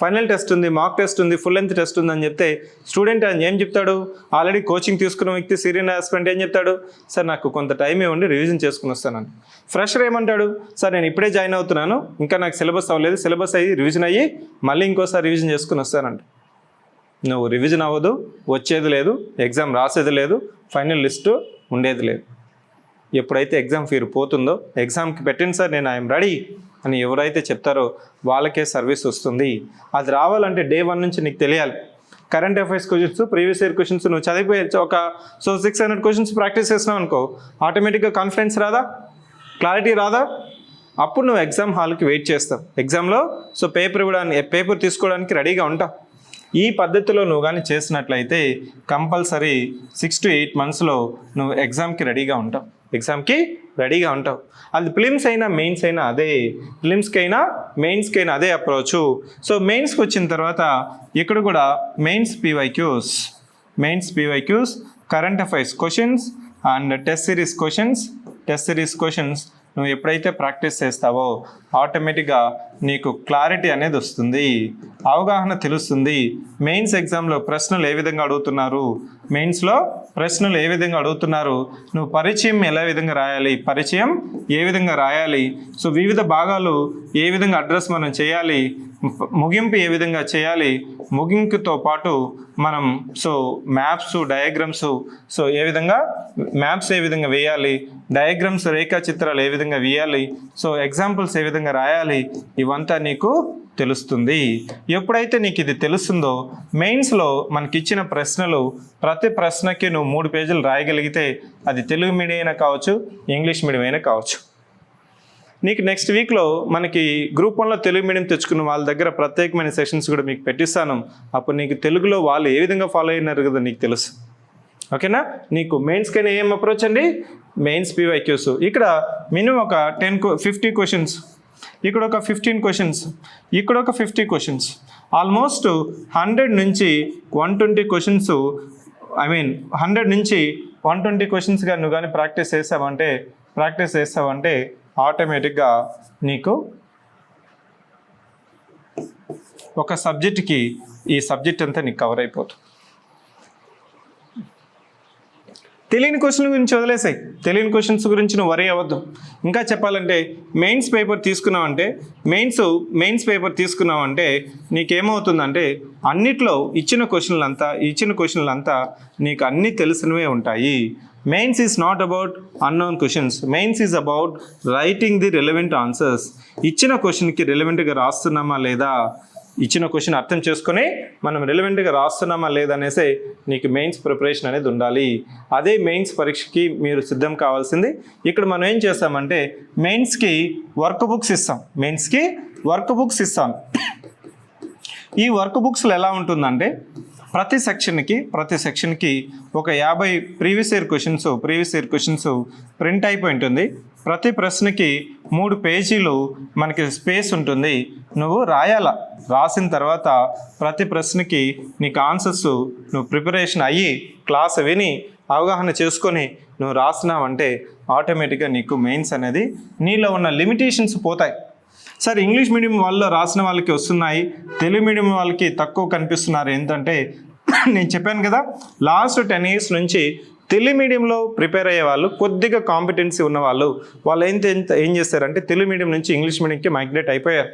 ఫైనల్ టెస్ట్ ఉంది, మాక్ టెస్ట్ ఉంది, ఫుల్ లెంత్ టెస్ట్ ఉంది అని చెప్తే స్టూడెంట్ ఏం చెప్తాడు, ఆల్రెడీ కోచింగ్ తీసుకున్న వ్యక్తి, సీనియర్ ఆస్పిరెంట్ ఏం చెప్తాడు, సార్ నాకు కొంత టైం ఇవ్వండి రివిజన్ చేసుకుని వస్తానని. ఫ్రెషర్ ఏమంటాడు, సార్ నేను ఇప్పుడే జాయిన్ అవుతున్నాను, ఇంకా నాకు సిలబస్ అవ్వలేదు, సిలబస్ అయ్యి రివిజన్ అయ్యి మళ్ళీ ఇంకోసారి రివిజన్ చేసుకుని వస్తానంట. నువ్వు రివిజన్ అవ్వదు, వచ్చేది లేదు, ఎగ్జామ్ రాసేది లేదు, ఫైనల్ లిస్టు ఉండేది లేదు. ఎప్పుడైతే ఎగ్జామ్ ఫీర్ పోతుందో, ఎగ్జామ్కి పెట్టండి సార్ నేను ఐఎమ్ రెడీ అని ఎవరైతే చెప్తారో వాళ్ళకే సర్వీస్ వస్తుంది. అది రావాలంటే డే 1 నుంచి నీకు తెలియాలి. Current affairs questions, previous year questions నువ్వు చదివిపోయి ఒక 600 క్వశ్చన్స్ ప్రాక్టీస్ చేసినావు అనుకో, ఆటోమేటిక్గా కాన్ఫిడెన్స్ రాదా, క్లారిటీ రాదా, అప్పుడు నువ్వు ఎగ్జామ్ హాల్కి వెయిట్ చేస్తావు. ఎగ్జామ్లో సో పేపర్ తీసుకోవడానికి రెడీగా ఉంటావు. ఈ పద్ధతిలో నువ్వు కానీ చేసినట్లయితే కంపల్సరీ 6 to 8 monthsలో నువ్వు ఎగ్జామ్కి రెడీగా ఉంటావు. అది ప్రిలిమ్స్ అయినా మెయిన్స్ అయినా అదే, మెయిన్స్కైనా అదే అప్రోచ్. సో మెయిన్స్కి వచ్చిన తర్వాత ఇక్కడ కూడా mains PYQs, current affairs questions and test series questions నువ్వు ఎప్పుడైతే ప్రాక్టీస్ చేస్తావో ఆటోమేటిక్గా నీకు క్లారిటీ అనేది వస్తుంది. అవగాహన తెలుస్తుంది. మెయిన్స్ ఎగ్జామ్లో ప్రశ్నలు ఏ విధంగా అడుగుతున్నారు, మెయిన్స్లో ప్రశ్నలు ఏ విధంగా అడుగుతున్నారు, నువ్వు పరిచయం ఎలా విధంగా రాయాలి, పరిచయం ఏ విధంగా రాయాలి, సో వివిధ భాగాలు ఏ విధంగా అడ్రస్ మనం చేయాలి, ముగింపు ఏ విధంగా చేయాలి, ముగింపుతో పాటు మనం సో మ్యాప్స్ డయాగ్రామ్స్ సో ఏ విధంగా మ్యాప్స్ ఏ విధంగా వేయాలి, డయాగ్రామ్స్ రేఖాచిత్రాలు ఏ విధంగా వేయాలి, సో ఎగ్జాంపుల్స్ ఏ విధంగా రాయాలి, ఇవంతా నీకు తెలుస్తుంది. ఎప్పుడైతే నీకు ఇది తెలుస్తుందో మెయిన్స్లో మనకి ఇచ్చిన ప్రశ్నలు ప్రతి ప్రశ్నకి నువ్వు 3 పేజీలు రాయగలిగితే అది తెలుగు మీడియం అయినా కావచ్చు, ఇంగ్లీష్ మీడియం అయినా కావచ్చు. నీకు నెక్స్ట్ వీక్లో మనకి గ్రూప్ 1లో తెలుగు మీడియం తెచ్చుకున్న వాళ్ళ దగ్గర ప్రత్యేకమైన సెషన్స్ కూడా మీకు పెట్టిస్తాను. అప్పుడు నీకు తెలుగులో వాళ్ళు ఏ విధంగా ఫాలో అయినారు కదా నీకు తెలుసు. ఓకేనా? నీకు మెయిన్స్కైనా ఏం అప్రోచ్ అండి, మెయిన్స్ PYQs. ఇక్కడ మినిమం ఒక 50 క్వశ్చన్స్, ఇక్కడ ఒక 15 క్వశ్చన్స్, ఇక్కడ ఒక 50 క్వశ్చన్స్, ఆల్మోస్ట్ 100 నుంచి 120 క్వశ్చన్స్, 100 నుంచి 120 క్వశ్చన్స్గా నువ్వు కానీ ప్రాక్టీస్ చేసావంటే ఆటోమేటిక్గా నీకు ఒక సబ్జెక్ట్కి ఈ సబ్జెక్ట్ అంతా నీకు కవర్ అయిపోతుంది. తెలియని క్వశ్చన్ గురించి వదిలేసాయి, తెలియని క్వశ్చన్స్ గురించి నువ్వు వరీ అవ్వద్దు. ఇంకా చెప్పాలంటే మెయిన్స్ పేపర్ తీసుకున్నావంటే నీకేమవుతుందంటే అన్నిట్లో ఇచ్చిన క్వశ్చన్లంతా నీకు అన్నీ తెలిసినవే ఉంటాయి. Mains is not about unknown questions, mains is about writing the relevant answers. ఇచ్చిన క్వశ్చన్కి రెలవెంట్గా రాస్తున్నామా లేదా, ఇచ్చిన క్వశ్చన్ అర్థం చేసుకొని మనం రెలవెంట్గా రాస్తున్నామా లేదా అనేసి నీకు మెయిన్స్ ప్రిపరేషన్ అనేది ఉండాలి. అదే మెయిన్స్ పరీక్షకి మీరు సిద్ధం కావాల్సింది. ఇక్కడ మనం ఏం చేస్తామంటే మెయిన్స్కి వర్క్ బుక్స్ ఇస్తాం. ఈ వర్క్ బుక్స్లో ఎలా ఉంటుందంటే ప్రతి సెక్షన్కి ఒక 50 ప్రీవియస్ ఇయర్ క్వశ్చన్స్ ప్రింట్ అయిపోయి ఉంటుంది. ప్రతి ప్రశ్నకి 3 పేజీలు మనకి స్పేస్ ఉంటుంది. నువ్వు రాసిన తర్వాత ప్రతి ప్రశ్నకి నీకు ఆన్సర్స్ నువ్వు ప్రిపరేషన్ అయ్యి క్లాస్ విని అవగాహన చేసుకొని నువ్వు రాసినావంటే ఆటోమేటిక్గా నీకు మెయిన్స్ అనేది నీలో ఉన్న లిమిటేషన్స్ పోతాయి. సార్ ఇంగ్లీష్ మీడియం వాళ్ళు రాసిన వాళ్ళకి వస్తున్నాయి, తెలుగు మీడియం వాళ్ళకి తక్కువ కనిపిస్తున్నారు. ఏంటంటే నేను చెప్పాను కదా, లాస్ట్ 10 years నుంచి తెలుగు మీడియంలో ప్రిపేర్ అయ్యే వాళ్ళు కొద్దిగా కాంపిటెన్సీ ఉన్న వాళ్ళు ఏం చేస్తారంటే తెలుగు మీడియం నుంచి ఇంగ్లీష్ మీడియంకి మైగ్రేట్ అయిపోయారు.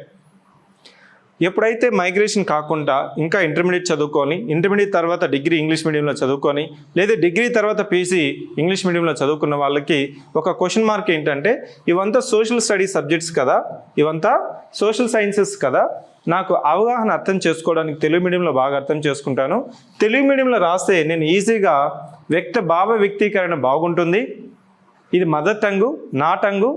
ఎప్పుడైతే మైగ్రేషన్ కాకుండా ఇంకా ఇంటర్మీడియట్ తర్వాత డిగ్రీ ఇంగ్లీష్ మీడియంలో చదువుకొని లేదా డిగ్రీ తర్వాత పీజీ ఇంగ్లీష్ మీడియంలో చదువుకున్న వాళ్ళకి ఒక క్వశ్చన్ మార్క్ ఏంటంటే ఇవంతా సోషల్ స్టడీస్ సబ్జెక్ట్స్ కదా, ఇవంతా సోషల్ సైన్సెస్ కదా, నాకు అవగాహన అర్థం చేసుకోవడానికి తెలుగు మీడియంలో బాగా అర్థం చేసుకుంటాను, తెలుగు మీడియంలో రాస్తే నేను ఈజీగా భావ వ్యక్తీకరణ బాగుంటుంది, ఇది మదర్ టంగు నా టంగు,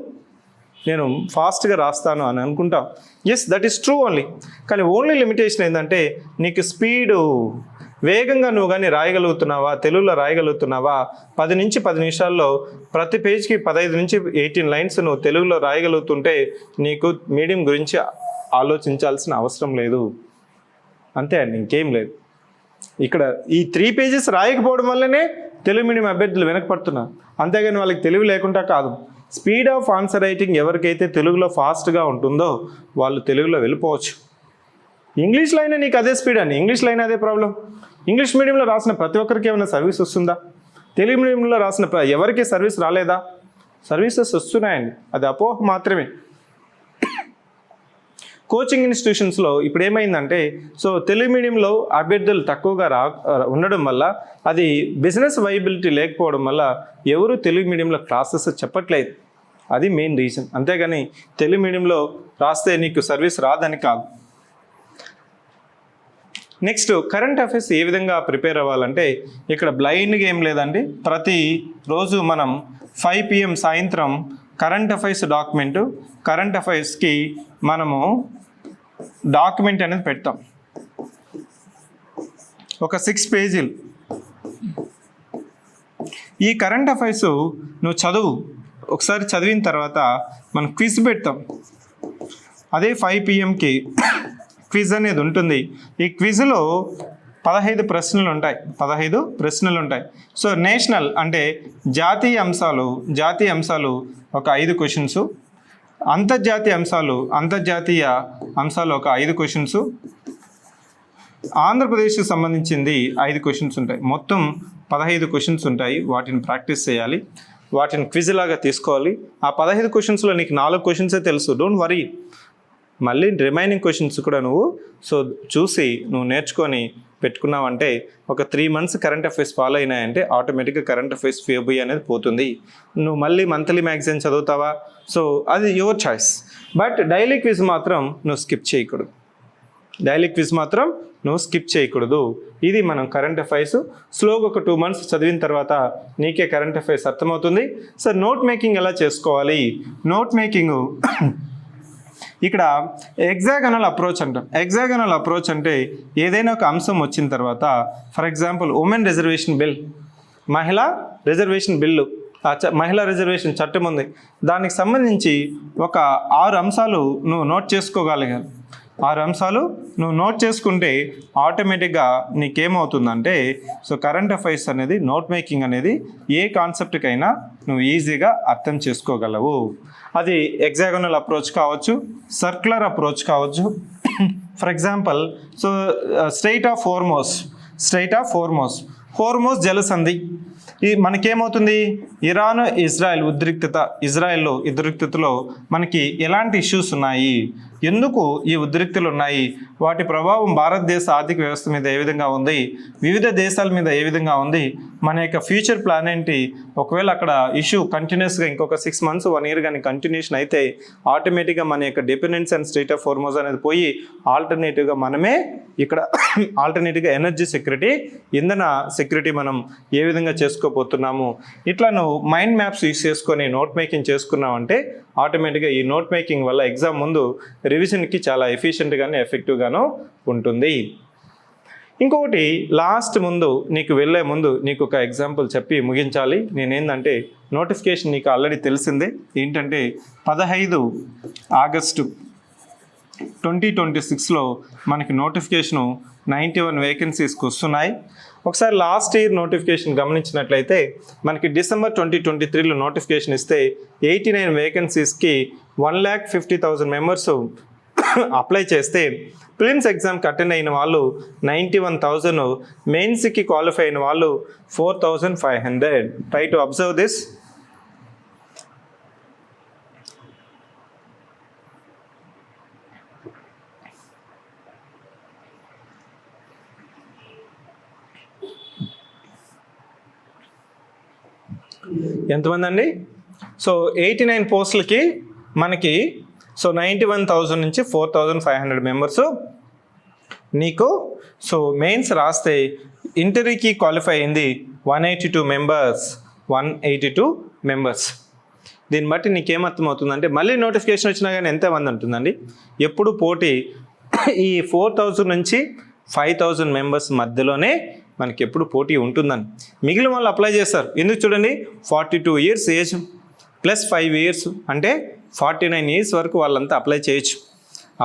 నేను ఫాస్ట్గా రాస్తాను అని అనుకుంటాం. Yes, that is true only. కానీ ఓన్లీ లిమిటేషన్ ఏంటంటే నీకు స్పీడు, వేగంగా నువ్వు కానీ తెలుగులో రాయగలుగుతున్నావా 10 నుంచి 10 నిమిషాల్లో ప్రతి పేజ్కి 15 నుంచి 18 లైన్స్ నువ్వు తెలుగులో రాయగలుగుతుంటే నీకు మీడియం గురించి ఆలోచించాల్సిన అవసరం లేదు. అంతే అండి, ఇంకేం లేదు. ఇక్కడ ఈ 3 pages రాయకపోవడం వల్లనే తెలుగు మీడియం అభ్యర్థులు వెనకపడుతున్నారు. అంతేగాని వాళ్ళకి తెలివి లేకుండా కాదు. స్పీడ్ ఆఫ్ ఆన్సర్ రైటింగ్ ఎవరికైతే తెలుగులో ఫాస్ట్గా ఉంటుందో వాళ్ళు తెలుగులో వెళ్ళిపోవచ్చు. ఇంగ్లీష్లో అయినా నీకు అదే స్పీడ్ అండి, ఇంగ్లీష్లో అయినా అదే ప్రాబ్లం. ఇంగ్లీష్ మీడియంలో రాసిన ప్రతి ఒక్కరికి ఏమైనా సర్వీస్ వస్తుందా? తెలుగు మీడియంలో రాసిన ఎవరికి సర్వీస్ రాలేదా? సర్వీసెస్ వస్తున్నాయండి, అది అపోహ మాత్రమే. కోచింగ్ ఇన్స్టిట్యూషన్స్లో ఇప్పుడు ఏమైందంటే తెలుగు మీడియంలో అభ్యర్థులు తక్కువగా ఉండడం వల్ల అది బిజినెస్ వైబిలిటీ లేకపోవడం వల్ల ఎవరు తెలుగు మీడియంలో క్లాసెస్ చెప్పట్లేదు. అది మెయిన్ రీజన్. అంతేగాని తెలుగు మీడియంలో రాస్తే నీకు సర్వీస్ రాదని కాదు. నెక్స్ట్, కరెంట్ అఫైర్స్ ఏ విధంగా ప్రిపేర్ అవ్వాలంటే ఇక్కడ బ్లైండ్గా ఏం లేదండి. ప్రతి రోజు మనం 5 PM సాయంత్రం కరెంట్ అఫైర్స్కి మనము డాక్యుమెంట్ అనేది పెడతాం. ఒక 6 పేజీలు. ఈ కరెంట్ అఫైర్స్ నువ్వు ఒకసారి చదివిన తర్వాత మనం క్విజ్ పెడతాం. అదే 5 PMకి క్విజ్ అనేది ఉంటుంది. ఈ క్విజ్లో 15 ప్రశ్నలు ఉంటాయి. నేషనల్ అంటే జాతీయ అంశాలు ఒక 5 క్వశ్చన్స్, అంతర్జాతీయ అంశాలు ఒక 5 క్వశ్చన్స్, ఆంధ్రప్రదేశ్కి సంబంధించింది 5 క్వశ్చన్స్ ఉంటాయి, మొత్తం 15 క్వశ్చన్స్ ఉంటాయి. వాటిని ప్రాక్టీస్ చేయాలి, వాటిని క్విజ్ లాగా తీసుకోవాలి. ఆ 15 క్వశ్చన్స్లో నీకు 4 క్వశ్చన్సే తెలుసు, డోంట్ వరీ. మళ్ళీ రిమైనింగ్ క్వశ్చన్స్ కూడా నువ్వు చూసి నువ్వు నేర్చుకొని పెట్టుకున్నావంటే ఒక 3 months కరెంట్ అఫైర్స్ ఫాలో అయినాయంటే ఆటోమేటిక్గా కరెంట్ అఫైర్స్ ఫేబుయ్ అనేది పోతుంది. నువ్వు మళ్ళీ మంత్లీ మ్యాగజైన్ చదువుతావా, సో అది your choice. But daily quiz మాత్రం నువ్వు స్కిప్ చేయకూడదు, ఇది మనం కరెంట్ అఫైర్స్ స్లోగా ఒక 2 months చదివిన తర్వాత నీకే కరెంట్ అఫైర్స్ అర్థమవుతుంది. సార్ నోట్ మేకింగ్ ఎలా చేసుకోవాలి? నోట్ మేకింగ్ ఇక్కడ ఎగ్జాగనల్ అప్రోచ్ అంటాం. ఎగ్జాగనల్ అప్రోచ్ అంటే ఏదైనా ఒక అంశం వచ్చిన తర్వాత, for example women reservation bill, మహిళా రిజర్వేషన్ బిల్లు, మహిళా రిజర్వేషన్ చట్టం ఉంది, దానికి సంబంధించి ఒక 6 అంశాలు నువ్వు నోట్ చేసుకోగలిగాను. 6 అంశాలు నువ్వు నోట్ చేసుకుంటే ఆటోమేటిక్గా నీకేమవుతుందంటే సో కరెంట్ అఫైర్స్ అనేది, నోట్ మేకింగ్ అనేది ఏ కాన్సెప్ట్కైనా నువ్వు ఈజీగా అర్థం చేసుకోగలవు. అది ఎగ్జాగనల్ అప్రోచ్ కావచ్చు, సర్క్యులర్ అప్రోచ్ కావచ్చు. For example so strait of Hormuz జలసంధి, ఈ మనకేమవుతుంది, ఇరాన్ ఇజ్రాయెల్లో ఉద్రిక్తతలో మనకి ఎలాంటి ఇష్యూస్ ఉన్నాయి, ఎందుకు ఈ ఉద్రిక్తులు ఉన్నాయి, వాటి ప్రభావం భారతదేశ ఆర్థిక వ్యవస్థ మీద ఏ విధంగా ఉంది, వివిధ దేశాల మీద ఏ విధంగా ఉంది, మన యొక్క ఫ్యూచర్ ప్లాన్ ఏంటి, ఒకవేళ అక్కడ ఇష్యూ కంటిన్యూస్గా ఇంకొక 6 months 1 year కానీ కంటిన్యూషన్ అయితే ఆటోమేటిక్గా మన యొక్క dependence and state of Hormuz అనేది పోయి ఆల్టర్నేటివ్గా మనమే ఇక్కడ ఆల్టర్నేటివ్గా ఎనర్జీ సెక్యూరిటీ, ఇంధన సెక్యూరిటీ మనం ఏ విధంగా చేసుకోబోతున్నాము. ఇట్లా నువ్వు మైండ్ మ్యాప్స్ యూస్ చేసుకొని నోట్ మేకింగ్ చేసుకున్నావంటే ఆటోమేటిక్గా ఈ నోట్ మేకింగ్ వల్ల ఎగ్జామ్ ముందు రివిజన్కి చాలా ఎఫిషియెంట్గాను ఎఫెక్టివ్గాను ఉంటుంది. ఇంకొకటి లాస్ట్ ముందు నీకు వెళ్ళే ముందు నీకు ఒక ఎగ్జాంపుల్ చెప్పి ముగించాలి. నేనేందంటే నోటిఫికేషన్ నీకు ఆల్రెడీ తెలిసిందే, ఏంటంటే 15 ఆగస్టు 2026లో మనకి నోటిఫికేషను 91 వేకెన్సీస్కి వస్తున్నాయి. ఒకసారి లాస్ట్ ఇయర్ నోటిఫికేషన్ గమనించినట్లయితే మనకి డిసెంబర్ 2023లో నోటిఫికేషన్ ఇస్తే 89 వేకెన్సీస్కి 1,50,000 మెంబర్స్ అప్లై చేస్తే ప్రిలిమ్స్ ఎగ్జామ్కి అటెండ్ అయిన వాళ్ళు 91,000, మెయిన్స్కి క్వాలిఫై అయిన వాళ్ళు 4,500. Try to observe this. ఎంతమంది అండి? సో 89 పోస్టులకి మనకి సో 91,000 నుంచి 4,500 మెంబర్స్ నీకు సో మెయిన్స్ రాస్తే ఇంటర్వ్యూకి క్వాలిఫై అయింది 182 మెంబర్స్. దీన్ని బట్టి నీకేమర్థమవుతుందంటే మళ్ళీ నోటిఫికేషన్ వచ్చినా కానీ ఎంతమంది ఉంటుందండి, ఎప్పుడు పోటీ ఈ 4,000 నుంచి 5,000 మెంబర్స్ మధ్యలోనే మనకి ఎప్పుడు పోటీ ఉంటుందని. మిగిలిన వాళ్ళు అప్లై చేస్తారు, ఎందుకు చూడండి 42 years ఏజ్ ప్లస్ 5 years అంటే 49 years వరకు వాళ్ళంతా అప్లై చేయొచ్చు.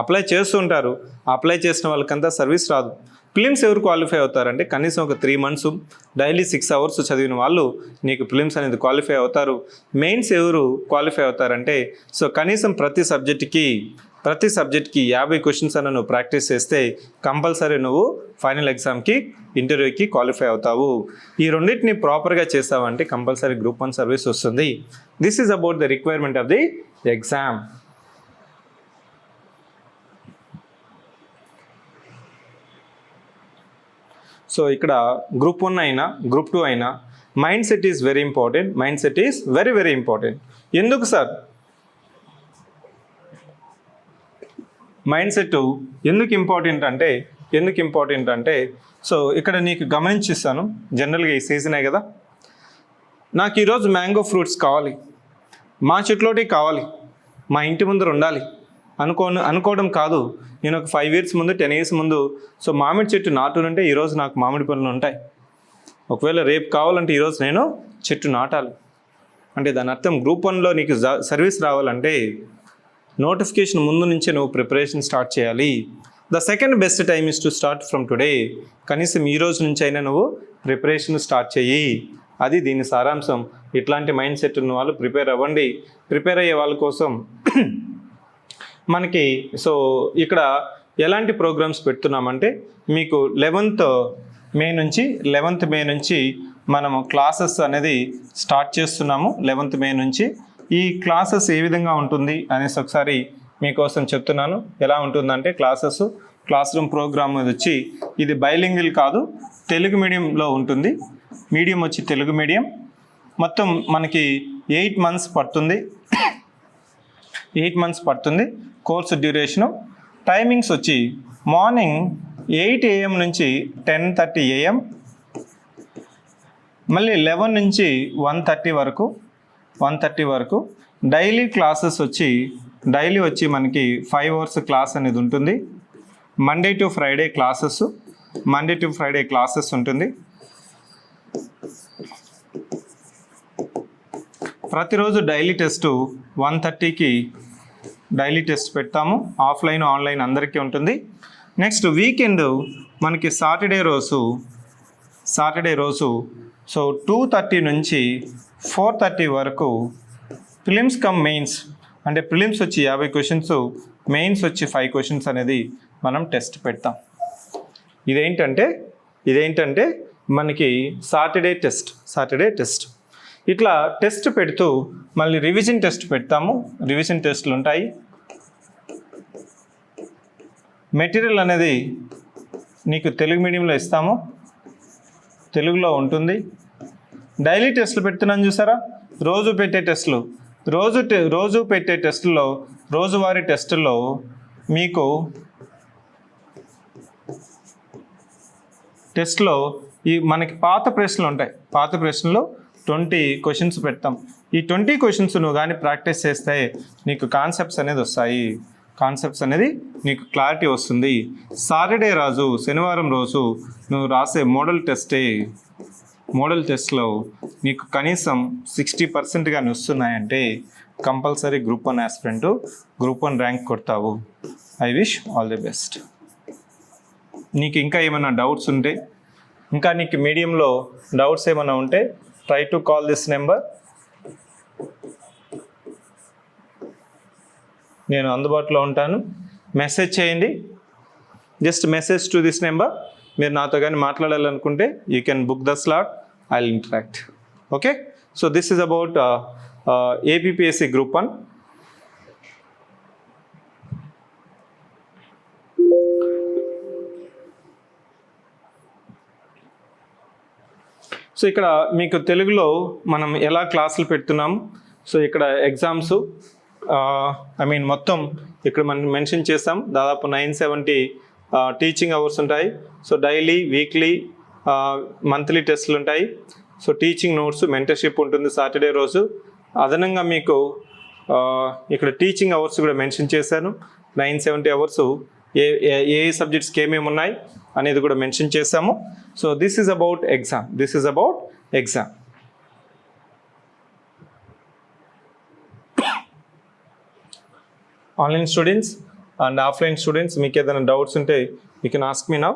అప్లై చేస్తుంటారు, అప్లై చేసిన వాళ్ళకంతా సర్వీస్ రాదు. ప్రిలిమ్స్ ఎవరు క్వాలిఫై అవుతారంటే కనీసం ఒక 3 months డైలీ 6 hours చదివిన వాళ్ళు నీకు ప్రిలిమ్స్ అనేది క్వాలిఫై అవుతారు. మెయిన్స్ ఎవరు క్వాలిఫై అవుతారంటే సో కనీసం ప్రతి సబ్జెక్ట్కి 50 క్వశ్చన్స్ అన్న నువ్వు ప్రాక్టీస్ చేస్తే కంపల్సరీ నువ్వు ఫైనల్ ఎగ్జామ్కి ఇంటర్వ్యూకి క్వాలిఫై అవుతావు. ఈ రెండింటిని ప్రాపర్గా చేస్తావంటే కంపల్సరీ గ్రూప్ 1 సర్వీస్ వస్తుంది. This is about the requirement of the exam. So ఇక్కడ గ్రూప్ 1 అయినా గ్రూప్ 2 అయినా mind set is very important. Mind set is very very important. ఎందుకు సార్ మైండ్ సెట్ ఎందుకు ఇంపార్టెంట్ అంటే సో ఇక్కడ నీకు గమనించిస్తాను. జనరల్గా ఈ సీజనే కదా, నాకు ఈరోజు మ్యాంగో ఫ్రూట్స్ కావాలి, మా చెట్లోటి కావాలి, మా ఇంటి ముందర ఉండాలి అనుకోవడం కాదు. నేను ఒక 5 years ముందు 10 years ముందు సో మామిడి చెట్టు నాటునంటే ఈరోజు నాకు మామిడి పనులు ఉంటాయి. ఒకవేళ రేపు కావాలంటే ఈరోజు నేను చెట్టు నాటాలి. అంటే దాని అర్థం గ్రూప్ 1లో నీకు సర్వీస్ రావాలంటే నోటిఫికేషన్ ముందు నుంచే నువ్వు ప్రిపరేషన్ స్టార్ట్ చేయాలి. The second best time is to start from today. కనీసం ఈ రోజు నుంచి అయినా నువ్వు ప్రిపరేషన్ స్టార్ట్ చెయ్యి. అది దీని సారాంశం. ఇట్లాంటి మైండ్ సెట్ ఉన్న వాళ్ళు ప్రిపేర్ అవ్వండి. ప్రిపేర్ అయ్యే వాళ్ళ కోసం మనకి సో ఇక్కడ ఎలాంటి ప్రోగ్రామ్స్ పెడుతున్నామంటే మీకు 11th మే నుంచి మనము క్లాసెస్ అనేది స్టార్ట్ చేస్తున్నాము. 11th మే నుంచి ఈ క్లాసెస్ ఏ విధంగా ఉంటుంది అనేసి ఒకసారి మీకోసం చెప్తున్నాను. ఎలా ఉంటుందంటే క్లాస్ రూమ్ ప్రోగ్రామ్ వచ్చి ఇది బైలింగ్వల్ కాదు, తెలుగు మీడియంలో ఉంటుంది. మీడియం వచ్చి తెలుగు మీడియం. మొత్తం మనకి 8 months పడుతుంది. 8 months పడుతుంది కోర్సు డ్యూరేషను. టైమింగ్స్ వచ్చి మార్నింగ్ 8 AM నుంచి 10:30 AM, మళ్ళీ 11 నుంచి 1:30 వరకు. డైలీ క్లాసెస్ వచ్చి మనకి 5 hours క్లాస్ అనేది ఉంటుంది. మండే టు ఫ్రైడే క్లాసెస్ ఉంటుంది. ప్రతిరోజు డైలీ టెస్ట్ 1:30కి డైలీ టెస్ట్ పెడతాము. ఆఫ్లైన్ ఆన్లైన్ అందరికీ ఉంటుంది. నెక్స్ట్ వీకెండ్ మనకి సాటర్డే రోజు సో 2:30 నుంచి 4:30 వరకు ప్రిలిమ్స్ కమ్ మెయిన్స్, అంటే ప్రిలిమ్స్ వచ్చి 50 questions, మెయిన్స్ వచ్చి 5 questions అనేది మనం టెస్ట్ పెడతాం. ఇదేంటంటే మనకి సాటర్డే టెస్ట్. ఇట్లా టెస్ట్ పెడుతూ మళ్ళీ రివిజన్ టెస్ట్ పెడతాము. రివిజన్ టెస్ట్లు ఉంటాయి. మెటీరియల్ అనేది నీకు తెలుగు మీడియంలో ఇస్తాము, తెలుగులో ఉంటుంది. డైలీ టెస్టులు పెడుతున్నాను చూసారా, రోజు పెట్టే టెస్టులు. రోజు పెట్టే టెస్టుల్లో రోజువారీ టెస్టుల్లో మీకు టెస్ట్లో మనకి పాత ప్రశ్నలు ఉంటాయి. పాత ప్రశ్నలు 20 questions పెడతాం. ఈ 20 questions నువ్వు కానీ ప్రాక్టీస్ చేస్తే నీకు కాన్సెప్ట్స్ అనేది నీకు క్లారిటీ వస్తుంది. శనివారం రోజు నువ్వు రాసే మోడల్ టెస్ట్లో నీకు కనీసం 60% కానీ వస్తున్నాయంటే compulsory group 1 aspirant, group 1 rank కొడతావు. I wish all the best. నీకు ఇంకా ఏమైనా డౌట్స్ ఉంటే, ఇంకా నీకు మీడియంలో డౌట్స్ ఏమైనా ఉంటే try to call this number. నేను అందుబాటులో ఉంటాను. మెసేజ్ చేయండి. Just message to this number. మీరు నాతో కానీ మాట్లాడాలనుకుంటే you can book the slot. I will interact. Okay. So this is about APPSC Group 1. So ఇక్కడ మీకు తెలుగులో మనం ఎలా క్లాసులు పెడుతున్నాము. సో ఇక్కడ ఎగ్జామ్స్ మొత్తం ఇక్కడ మనం మెన్షన్ చేస్తాం. దాదాపు 970 టీచింగ్ అవర్స్ ఉంటాయి. సో డైలీ, వీక్లీ, మంత్లీ టెస్టులు ఉంటాయి. సో టీచింగ్ నోట్స్, మెంటర్షిప్ ఉంటుంది సాటర్డే రోజు. అదనంగా మీకు ఇక్కడ టీచింగ్ అవర్స్ కూడా మెన్షన్ చేశాను. 970 అవర్స్ ఏ సబ్జెక్ట్స్కి ఏమేమి ఉన్నాయి అనేది కూడా మెన్షన్ చేశాము. So this is about exam. Online students and offline students, మీకు ఏదైనా డౌట్స్ ఉంటే you can ask me now.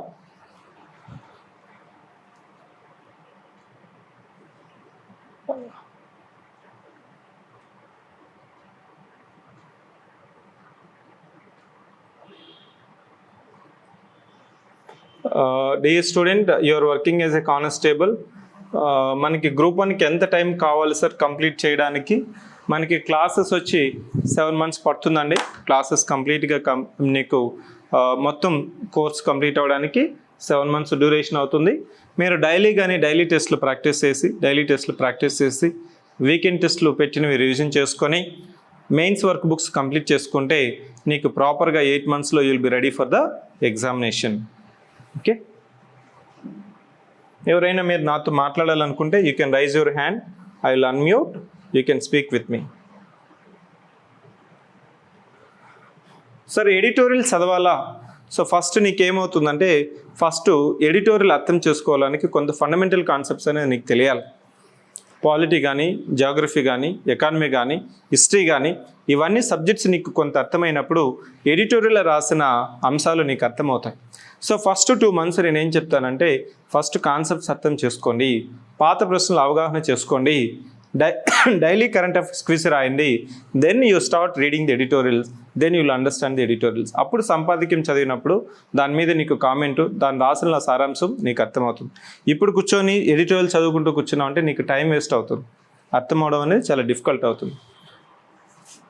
Dear student, you are working as a constable. మనకి గ్రూప్ 1కి ఎంత టైం కావాలి సార్ కంప్లీట్ చేయడానికి? మనకి క్లాసెస్ వచ్చి 7 months పడుతుందండి. క్లాసెస్ కంప్లీట్గా నీకు మొత్తం కోర్స్ కంప్లీట్ అవ్వడానికి 7 months డ్యూరేషన్ అవుతుంది. మీరు డైలీ టెస్ట్లు ప్రాక్టీస్ చేసి వీకెండ్ టెస్ట్లు పెట్టినవి రివిజన్ చేసుకొని మెయిన్స్ వర్క్ బుక్స్ కంప్లీట్ చేసుకుంటే నీకు ప్రాపర్గా 8 monthsలో you will be ready for the examination. Okay. ఎవరైనా మీరు నాతో మాట్లాడాలనుకుంటే you can raise your hand. I will unmute. You can speak with me. Sir editorial చదవాలా? సో ఫస్ట్ నీకేమవుతుందంటే ఎడిటోరియల్ అర్థం చేసుకోవడానికి కొంత ఫండమెంటల్ కాన్సెప్ట్స్ అనేది నీకు తెలియాలి. పాలిటీ కానీ, జాగ్రఫీ కానీ, ఎకానమీ కానీ, హిస్టరీ కానీ, ఇవన్నీ సబ్జెక్ట్స్ నీకు కొంత అర్థమైనప్పుడు ఎడిటోరియల్ రాసిన అంశాలు నీకు అర్థమవుతాయి. సో ఫస్ట్ 2 months నేను ఏం చెప్తానంటే, ఫస్ట్ కాన్సెప్ట్స్ అర్థం చేసుకోండి, పాత ప్రశ్నలు అవగాహన చేసుకోండి, డైలీ కరెంట్ అఫైర్స్ క్విజ్ రాయండి. Then you start reading the editorials, then you will understand the editorials. అప్పుడు సంపాదకీయం చదివినప్పుడు దాని మీద నీకు కామెంటు, దాని రాసిన సారాంశం నీకు అర్థమవుతుంది. ఇప్పుడు కూర్చొని ఎడిటోరియల్ చదువుకుంటూ కూర్చున్నావు అంటే నీకు టైం వేస్ట్ అవుతుంది, అర్థం అవడం అనేది చాలా డిఫికల్ట్ అవుతుంది.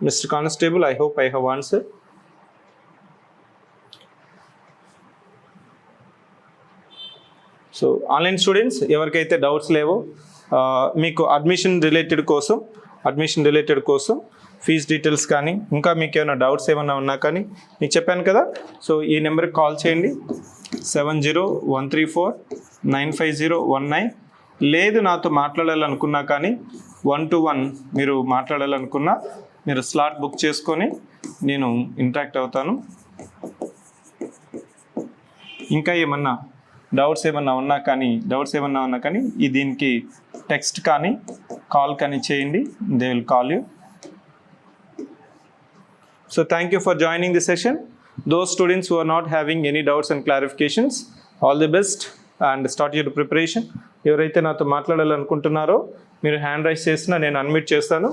Mister constable, I hope I have answer. So online students ఎవరికైతే డౌట్స్ లేవో, మీకు అడ్మిషన్ రిలేటెడ్ కోసం ఫీజ్ డీటెయిల్స్ కానీ ఇంకా మీకు ఏమైనా డౌట్స్ ఏమైనా ఉన్నా కానీ మీకు చెప్పాను కదా, సో ఈ నెంబర్కి కాల్ చేయండి 7013495019. లేదు నాతో మాట్లాడాలనుకున్నా కానీ 1-to-1 మీరు మాట్లాడాలనుకున్నా మీరు స్లాట్ బుక్ చేసుకొని నేను ఇంటరాక్ట్ అవుతాను. ఇంకా ఏమన్నా డౌట్స్ ఏమన్నా ఉన్నా కానీ దీనికి టెక్స్ట్ కానీ కాల్ కానీ చేయండి, they will call you. So thank you for joining the session. Those students who are not having any doubts and clarifications, all the best and start your preparation. ఎవరైతే నాతో మాట్లాడాలనుకుంటున్నారో మీరు హ్యాండ్ రైజ్ చేసినా నేను unmute చేస్తాను,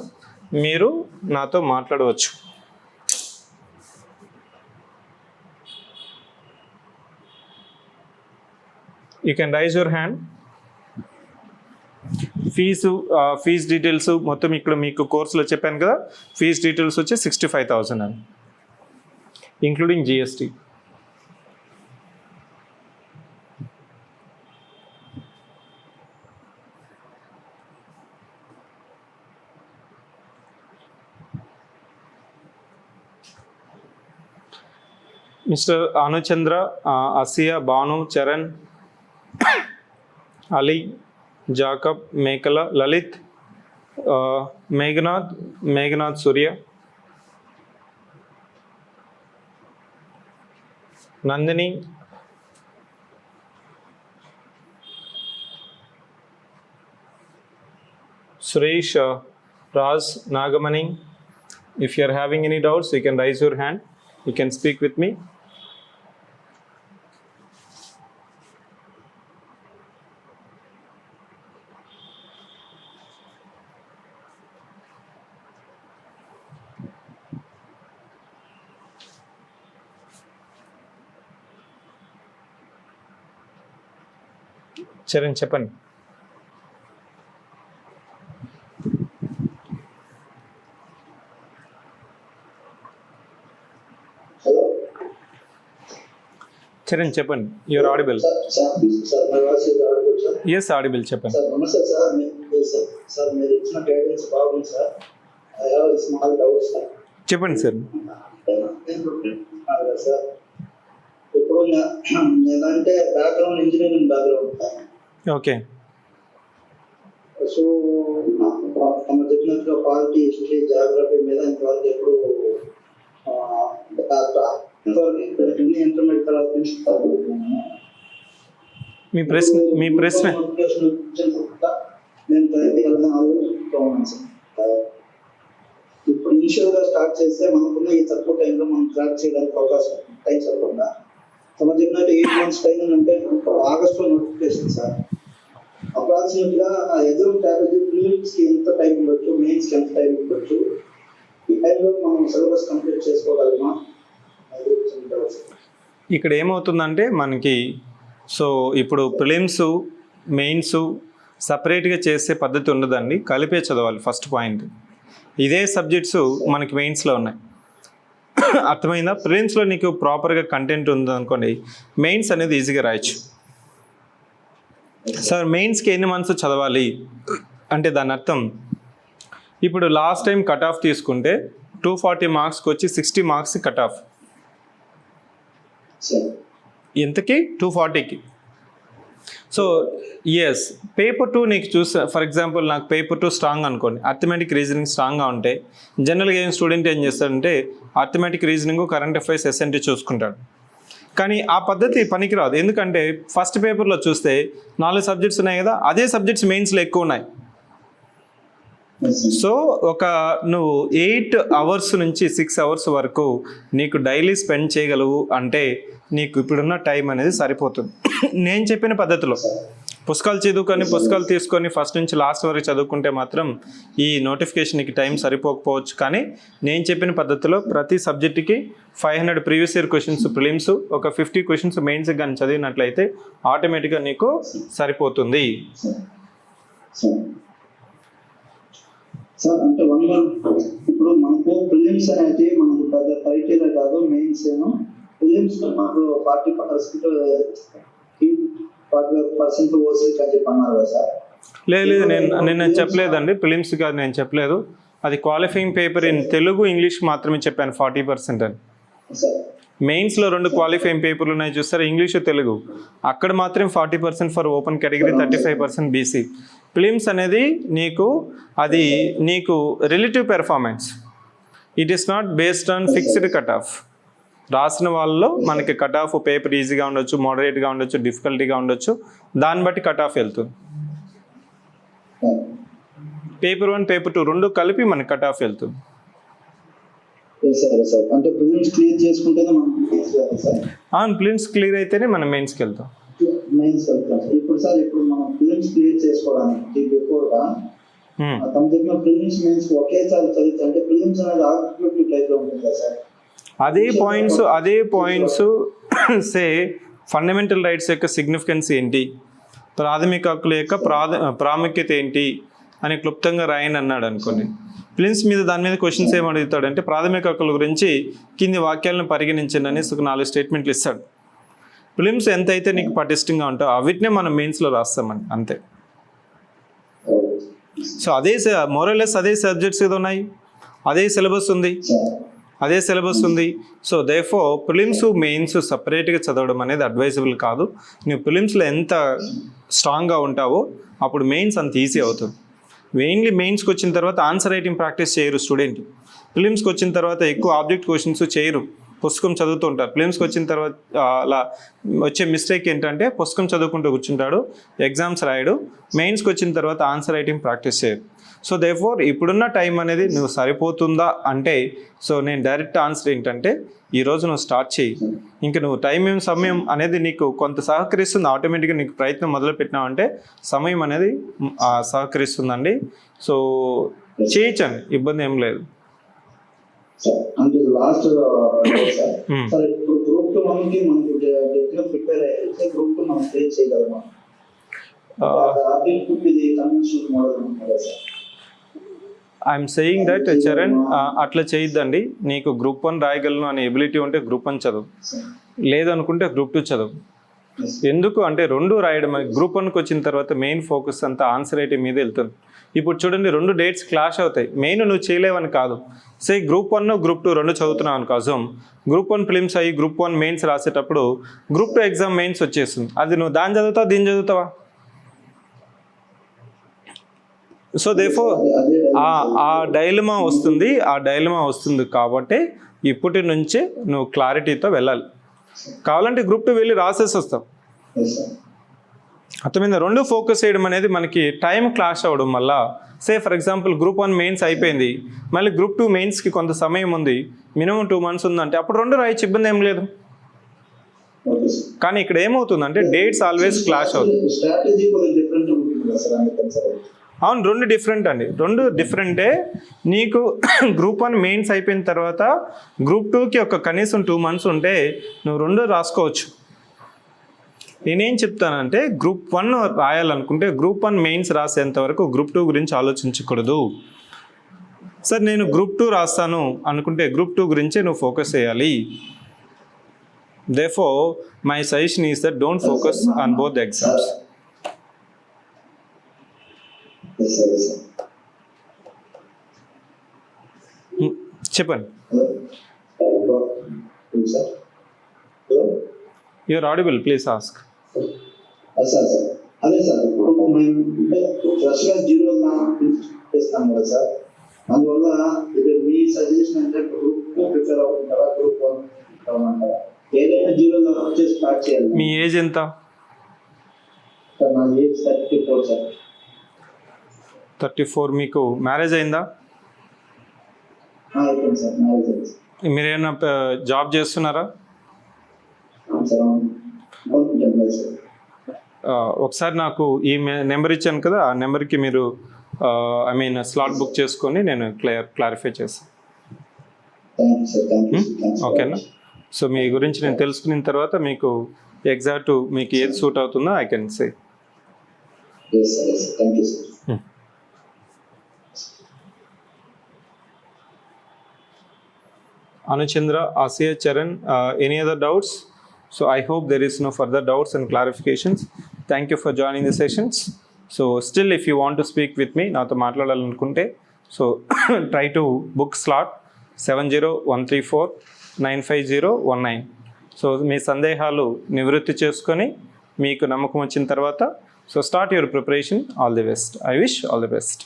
మీరు నాతో మాట్లాడవచ్చు. You can raise your hand. Fees details మొత్తం ఇక్కడ మీకు కోర్సులో చెప్పాను కదా, ఫీజ్ డీటెయిల్స్ వచ్చి 65,000 అని, including GST. Mister Anuchandra, Asiya, Bhanu, Charan, Ali, Jacob, Mekala, Lalit, Meghnath, Surya, Nandini, Suresh, Raj, Nagamani. If you are having any doubts, you can raise your hand. You can speak with me. Charan చెప్పండి. చరణ్ చెప్పండి, యూఆర్ ఆడిబుల్. ఎస్ ఆడిబుల్, చెప్పండి. నమస్తే సార్, సార్ మీరు ఇచ్చిన గైడెన్స్ బాగుంది sir. I have small doubts sir. చెప్పండి sir. Sir ఇప్పుడు నేనంటే background engineering background. Okay. So తమ చెప్పినట్టుగా పాలిటీ, హిస్టరీ, జాగ్రఫీ మీద ఇంతవరకు ఎప్పుడు ఇంటర్మీడియట్ తర్వాత మీ ప్రశ్న నేను ఆలోచిస్తున్నాను సార్. ఇప్పుడు ఇనిషియల్ గా స్టార్ట్ చేస్తే మనకున్న ఈ తక్కువ టైంలో మనం క్రాక్ చేయడానికి అవకాశం టైం సరిపడా. తమ చెప్పినట్టు 8 months టైం అంటే ఆగస్టులో నోటిఫికేషన్ సార్. అప్రాక్సిమేట్ గా ఎగ్జామ్ స్ట్రాటజీ, ప్రిలిమ్స్ కి ఎంత టైం ఇవ్వచ్చు, మెయిన్స్ కి ఎంత టైం ఇవ్వచ్చు, ఈ టైంలో మనం సిలబస్ కంప్లీట్ చేసుకోగలమా? ఇక్కడ ఏమవుతుందంటే మనకి ఇప్పుడు ప్రిలిమ్స్, మెయిన్స్ సపరేట్గా చేసే పద్ధతి ఉండదండి, కలిపే చదవాలి. ఫస్ట్ పాయింట్, ఇదే సబ్జెక్ట్స్ మనకి మెయిన్స్లో ఉన్నాయి. అర్థమైందా? ప్రిలిమ్స్లో నీకు ప్రాపర్గా కంటెంట్ ఉందనుకోండి, మెయిన్స్ అనేది ఈజీగా రాయొచ్చు. సార్ మెయిన్స్కి ఎన్ని మంత్స్ చదవాలి అంటే దాని అర్థం, ఇప్పుడు లాస్ట్ టైం కట్ ఆఫ్ తీసుకుంటే 240 మార్క్స్కి వచ్చి 60 మార్క్స్ కట్ ఆఫ్. ఎంతకి? 240కి. సో ఎస్, పేపర్ 2 నీకు ఫర్ ఎగ్జాంపుల్ నాకు పేపర్ 2 స్ట్రాంగ్ అనుకోండి, అర్థమెటిక్ రీజనింగ్ స్ట్రాంగ్గా ఉంటే జనరల్గా ఏం స్టూడెంట్ ఏం చేస్తాడంటే arithmetic reasoning, current affairs, SNT చూసుకుంటాడు. కానీ ఆ పద్ధతి పనికిరాదు. ఎందుకంటే ఫస్ట్ పేపర్లో చూస్తే 4 సబ్జెక్ట్స్ ఉన్నాయి కదా, అదే సబ్జెక్ట్స్ మెయిన్స్లో ఎక్కువ ఉన్నాయి. సో నువ్వు 8 hours నుంచి 6 hours వరకు నీకు డైలీ స్పెండ్ చేయగలవు అంటే నీకు ఇప్పుడున్న టైం అనేది సరిపోతుంది. నేను చెప్పిన పద్ధతిలో పుస్తకాలు చదువుకొని పుస్తకాలు తీసుకొని ఫస్ట్ నుంచి లాస్ట్ వరకు చదువుకుంటే మాత్రం ఈ నోటిఫికేషన్కి టైం సరిపోకపోవచ్చు. కానీ నేను చెప్పిన పద్ధతిలో ప్రతి సబ్జెక్టుకి 500 ప్రీవియస్ ఇయర్ క్వశ్చన్స్ ప్రిలిమ్స్, ఒక 50 క్వశ్చన్స్ మెయిన్స్ కానీ చదివినట్లయితే ఆటోమేటిక్గా నీకు సరిపోతుంది. సార్ అంటే ఇప్పుడు మనకు ప్రిలిమ్స్ అనేది మనకు పెద్ద క్రైటీరియా కాదు, మెయిన్స్ ఏమో ప్రిలిమ్స్ మాకు 40% ఓసీ అని చెప్పి అన్నారు కదా సార్. లేదు నేను చెప్పలేదండి, ప్రిలిమ్స్ కాదు నేను చెప్పలేదు. అది qualifying paper in Telugu English మాత్రమే చెప్పాను 40% అని. మెయిన్స్లో 2 క్వాలిఫైయింగ్ పేపర్లు ఉన్నాయి చూస్తారు, ఇంగ్లీషు తెలుగు. అక్కడ మాత్రం 40% for open category, 35% BC. Prelims అనేది నీకు relative performance, it is not based on fixed cut off. రాసిన వాళ్ళలో మనకి కట్ ఆఫ్ పేపర్ ఈజీగా ఉండొచ్చు, మోడరేట్గా ఉండొచ్చు, డిఫికల్టీగా ఉండొచ్చు, దాన్ని బట్టి కట్ ఆఫ్ వెళ్తుంది. పేపర్ 1 పేపర్ 2 2 కలిపి మనకి కట్ ఆఫ్ వెళ్తుంది. అంటే ప్రిలిమ్స్ క్లియర్ చేసుకుంటేనే మనం ప్రిలిమ్స్ క్లియర్ అయితేనే మనం మెయిన్స్కి వెళ్తాం. ఇప్పుడు మనం ప్రిలిమ్స్ క్లియర్ చేసుకోవడానికి బిఫోర్గా తమ చెప్పిన ప్రిలిమ్స్ మెయిన్స్ ఒకేసారి చదివితే అంటే ప్రిలిమ్స్ అనేది ఆల్టర్నేటివ్ టైప్ లో ఉంటుంది కదా సార్. అదే పాయింట్స్ సే ఫండమెంటల్ రైట్స్ యొక్క సిగ్నిఫికెన్స్ ఏంటి, ప్రాథమిక హక్కుల యొక్క ప్రాముఖ్యత ఏంటి అని క్లుప్తంగా రాయని అన్నాడు అనుకోండి. ప్రిలిమ్స్ మీద దాని మీద క్వశ్చన్స్ ఏమి అడుగుతాడంటే ప్రాథమిక హక్కుల గురించి కింది వాక్యాలను పరిగణించండి అని 4 స్టేట్మెంట్లు ఇస్తాడు. ప్రిలిమ్స్ ఎంత అయితే నీకు పటిష్టంగా ఉంటావు అవిటినే మనం మెయిన్స్లో రాస్తామని అంతే. సో అదే మోరల్లెస్ అదే సబ్జెక్ట్స్ ఏదో ఉన్నాయి, అదే సిలబస్ ఉంది. సో దేర్ఫోర్ ప్రిలిమ్స్ మెయిన్స్ సపరేట్గా చదవడం అనేది అడ్వైజబుల్ కాదు. నువ్వు ప్రిలిమ్స్లో ఎంత స్ట్రాంగ్గా ఉంటావో అప్పుడు మెయిన్స్ అంత ఈజీ అవుతుంది. మెయిన్లీ మెయిన్స్కి వచ్చిన తర్వాత ఆన్సర్ రైటింగ్ ప్రాక్టీస్ చేయరు స్టూడెంట్. ప్రిలిమ్స్కి వచ్చిన తర్వాత ఎక్కువ ఆబ్జెక్ట్ క్వశ్చన్స్ చేయరు, పుస్తకం చదువుతూ ఉంటారు. ప్రిలిమ్స్కి వచ్చిన తర్వాత అలా వచ్చే మిస్టేక్ ఏంటంటే పుస్తకం చదువుకుంటూ కూర్చుంటాడు, ఎగ్జామ్స్ రాయడు, మెయిన్స్కి వచ్చిన తర్వాత ఆన్సర్ రైటింగ్ ప్రాక్టీస్ చేయరు. సో దేర్ఫోర్ ఇప్పుడున్న టైం అనేది నువ్వు సరిపోతుందా అంటే, సో నేను డైరెక్ట్ ఆన్సర్ ఏంటంటే ఈరోజు నువ్వు స్టార్ట్ చేయి. ఇంకా నువ్వు సమయం అనేది నీకు కొంత సహకరిస్తుంది, ఆటోమేటిక్గా నీకు ప్రయత్నం మొదలుపెట్టినావు అంటే సమయం అనేది సహకరిస్తుందండి. సో చేయించండి, ఇబ్బంది ఏం లేదు. అంటే లాస్ట్ సార్ ఇప్పుడు గ్రూప్ 2 మనకి ప్రిపేర్ అయితే గ్రూప్ 2 మనం క్లియర్ చేయగలమా? ఇది కన్వెన్షనల్ మోడల్ ఉంటుంది sir. I'm saying that Charan అట్లా చేయొద్దండి. నీకు గ్రూప్ 1 రాయగలను అనే ఎబిలిటీ ఉంటే గ్రూప్ 1 చదువు, లేదనుకుంటే గ్రూప్ 2 చదువు. ఎందుకు అంటే 2 రాయడం, గ్రూప్ 1కి వచ్చిన తర్వాత మెయిన్ ఫోకస్ అంతా ఆన్సర్ రైటింగ్ మీద వెళ్తుంది. ఇప్పుడు చూడండి 2 డేట్స్ క్లాష్ అవుతాయి. మెయిన్ నువ్వు చేయలేవని కాదు, సే గ్రూప్ 1 గ్రూప్ 2 2 చదువుతున్నావు అనుకోసం గ్రూప్ 1 ప్రిలిమ్స్ అయ్యి గ్రూప్ 1 మెయిన్స్ రాసేటప్పుడు గ్రూప్ 2 ఎగ్జామ్ మెయిన్స్ వచ్చేస్తుంది. అది నువ్వు దాన్ని చదువుతావా దీన్ని చదువుతావా? సో దేర్ఫోర్ ఆ డైలమా వస్తుంది కాబట్టి ఇప్పటి నుంచే నువ్వు క్లారిటీతో వెళ్ళాలి. కావాలంటే గ్రూప్ 2 వెళ్ళి రాసేసి వస్తావు. అర్థమైందా? 2 ఫోకస్ చేయడం అనేది మనకి టైం క్లాష్ అవ్వడం వల్ల, say for example group 1 mains అయిపోయింది, మళ్ళీ గ్రూప్ 2 మెయిన్స్కి కొంత సమయం ఉంది, మినిమం 2 months ఉందంటే అప్పుడు 2 రాయొచ్చు, ఇబ్బంది ఏం లేదు. కానీ ఇక్కడ ఏమవుతుందంటే డేట్స్ ఆల్వేస్ క్లాష్ అవుతుంది. అవును, 2 డిఫరెంట్ అండి, 2 డిఫరెంటే. నీకు గ్రూప్ 1 మెయిన్స్ అయిపోయిన తర్వాత గ్రూప్ 2కి ఒక కనీసం 2 months ఉంటే నువ్వు 2 రాసుకోవచ్చు. నేనేం చెప్తానంటే గ్రూప్ 1 రాయాలనుకుంటే గ్రూప్ 1 మెయిన్స్ రాసేంత వరకు గ్రూప్ 2 గురించి ఆలోచించకూడదు. సార్ నేను గ్రూప్ 2 రాస్తాను అనుకుంటే గ్రూప్ 2 గురించే నువ్వు ఫోకస్ చేయాలి. Therefore, my suggestion is that don't focus on both the exams. చెప్పండి. You are audible, please ask. అదే సార్ ఇప్పుడు మేము ఫ్రెష్గా 0 చేస్తాం కదా సార్, అందువల్ల ఇది మీ సజెషన్ అంటే గ్రూప్ 2 ప్రిపేర్ అవుతుంటారా, గ్రూప్ 1 కావాలంటారా? ఏదైనా 0 వచ్చి స్టార్ట్ చేయాలి. మీ ఏజ్ ఎంత? సార్ నా ఏజ్ 34 సార్. 34. మీకు మ్యారేజ్ అయిందా? అయిపోయింది సార్, మ్యారేజ్ అయింది. మీరు ఏమైనా జాబ్ చేస్తున్నారా? ఒకసారి నాకు ఈ నెంబర్ ఇచ్చాను కదా, ఆ నెంబర్కి మీరు స్లాట్ బుక్ చేసుకొని నేను క్లారిఫై చేస్తాను. Thank you sir, thank you, thanks. ఓకేనా? సో మీ గురించి నేను తెలుసుకున్న తర్వాత మీకు ఎగ్జాక్ట్ మీకు ఏది సూట్ అవుతుందో I can say. Yes sir, yes sir, thank you sir. Anuchandra, Asiya, Charan, any other doubts? So I hope there is no further doubts and clarifications. Thank you for joining the sessions. So still if you want to speak with me, nato maatladalanukunte, so try to book slot 701349501. So మీ సందేహాలు నివృత్తి చేసుకొని మీకు నమ్మకం వచ్చిన తర్వాత so start your preparation. All the best. I wish all the best.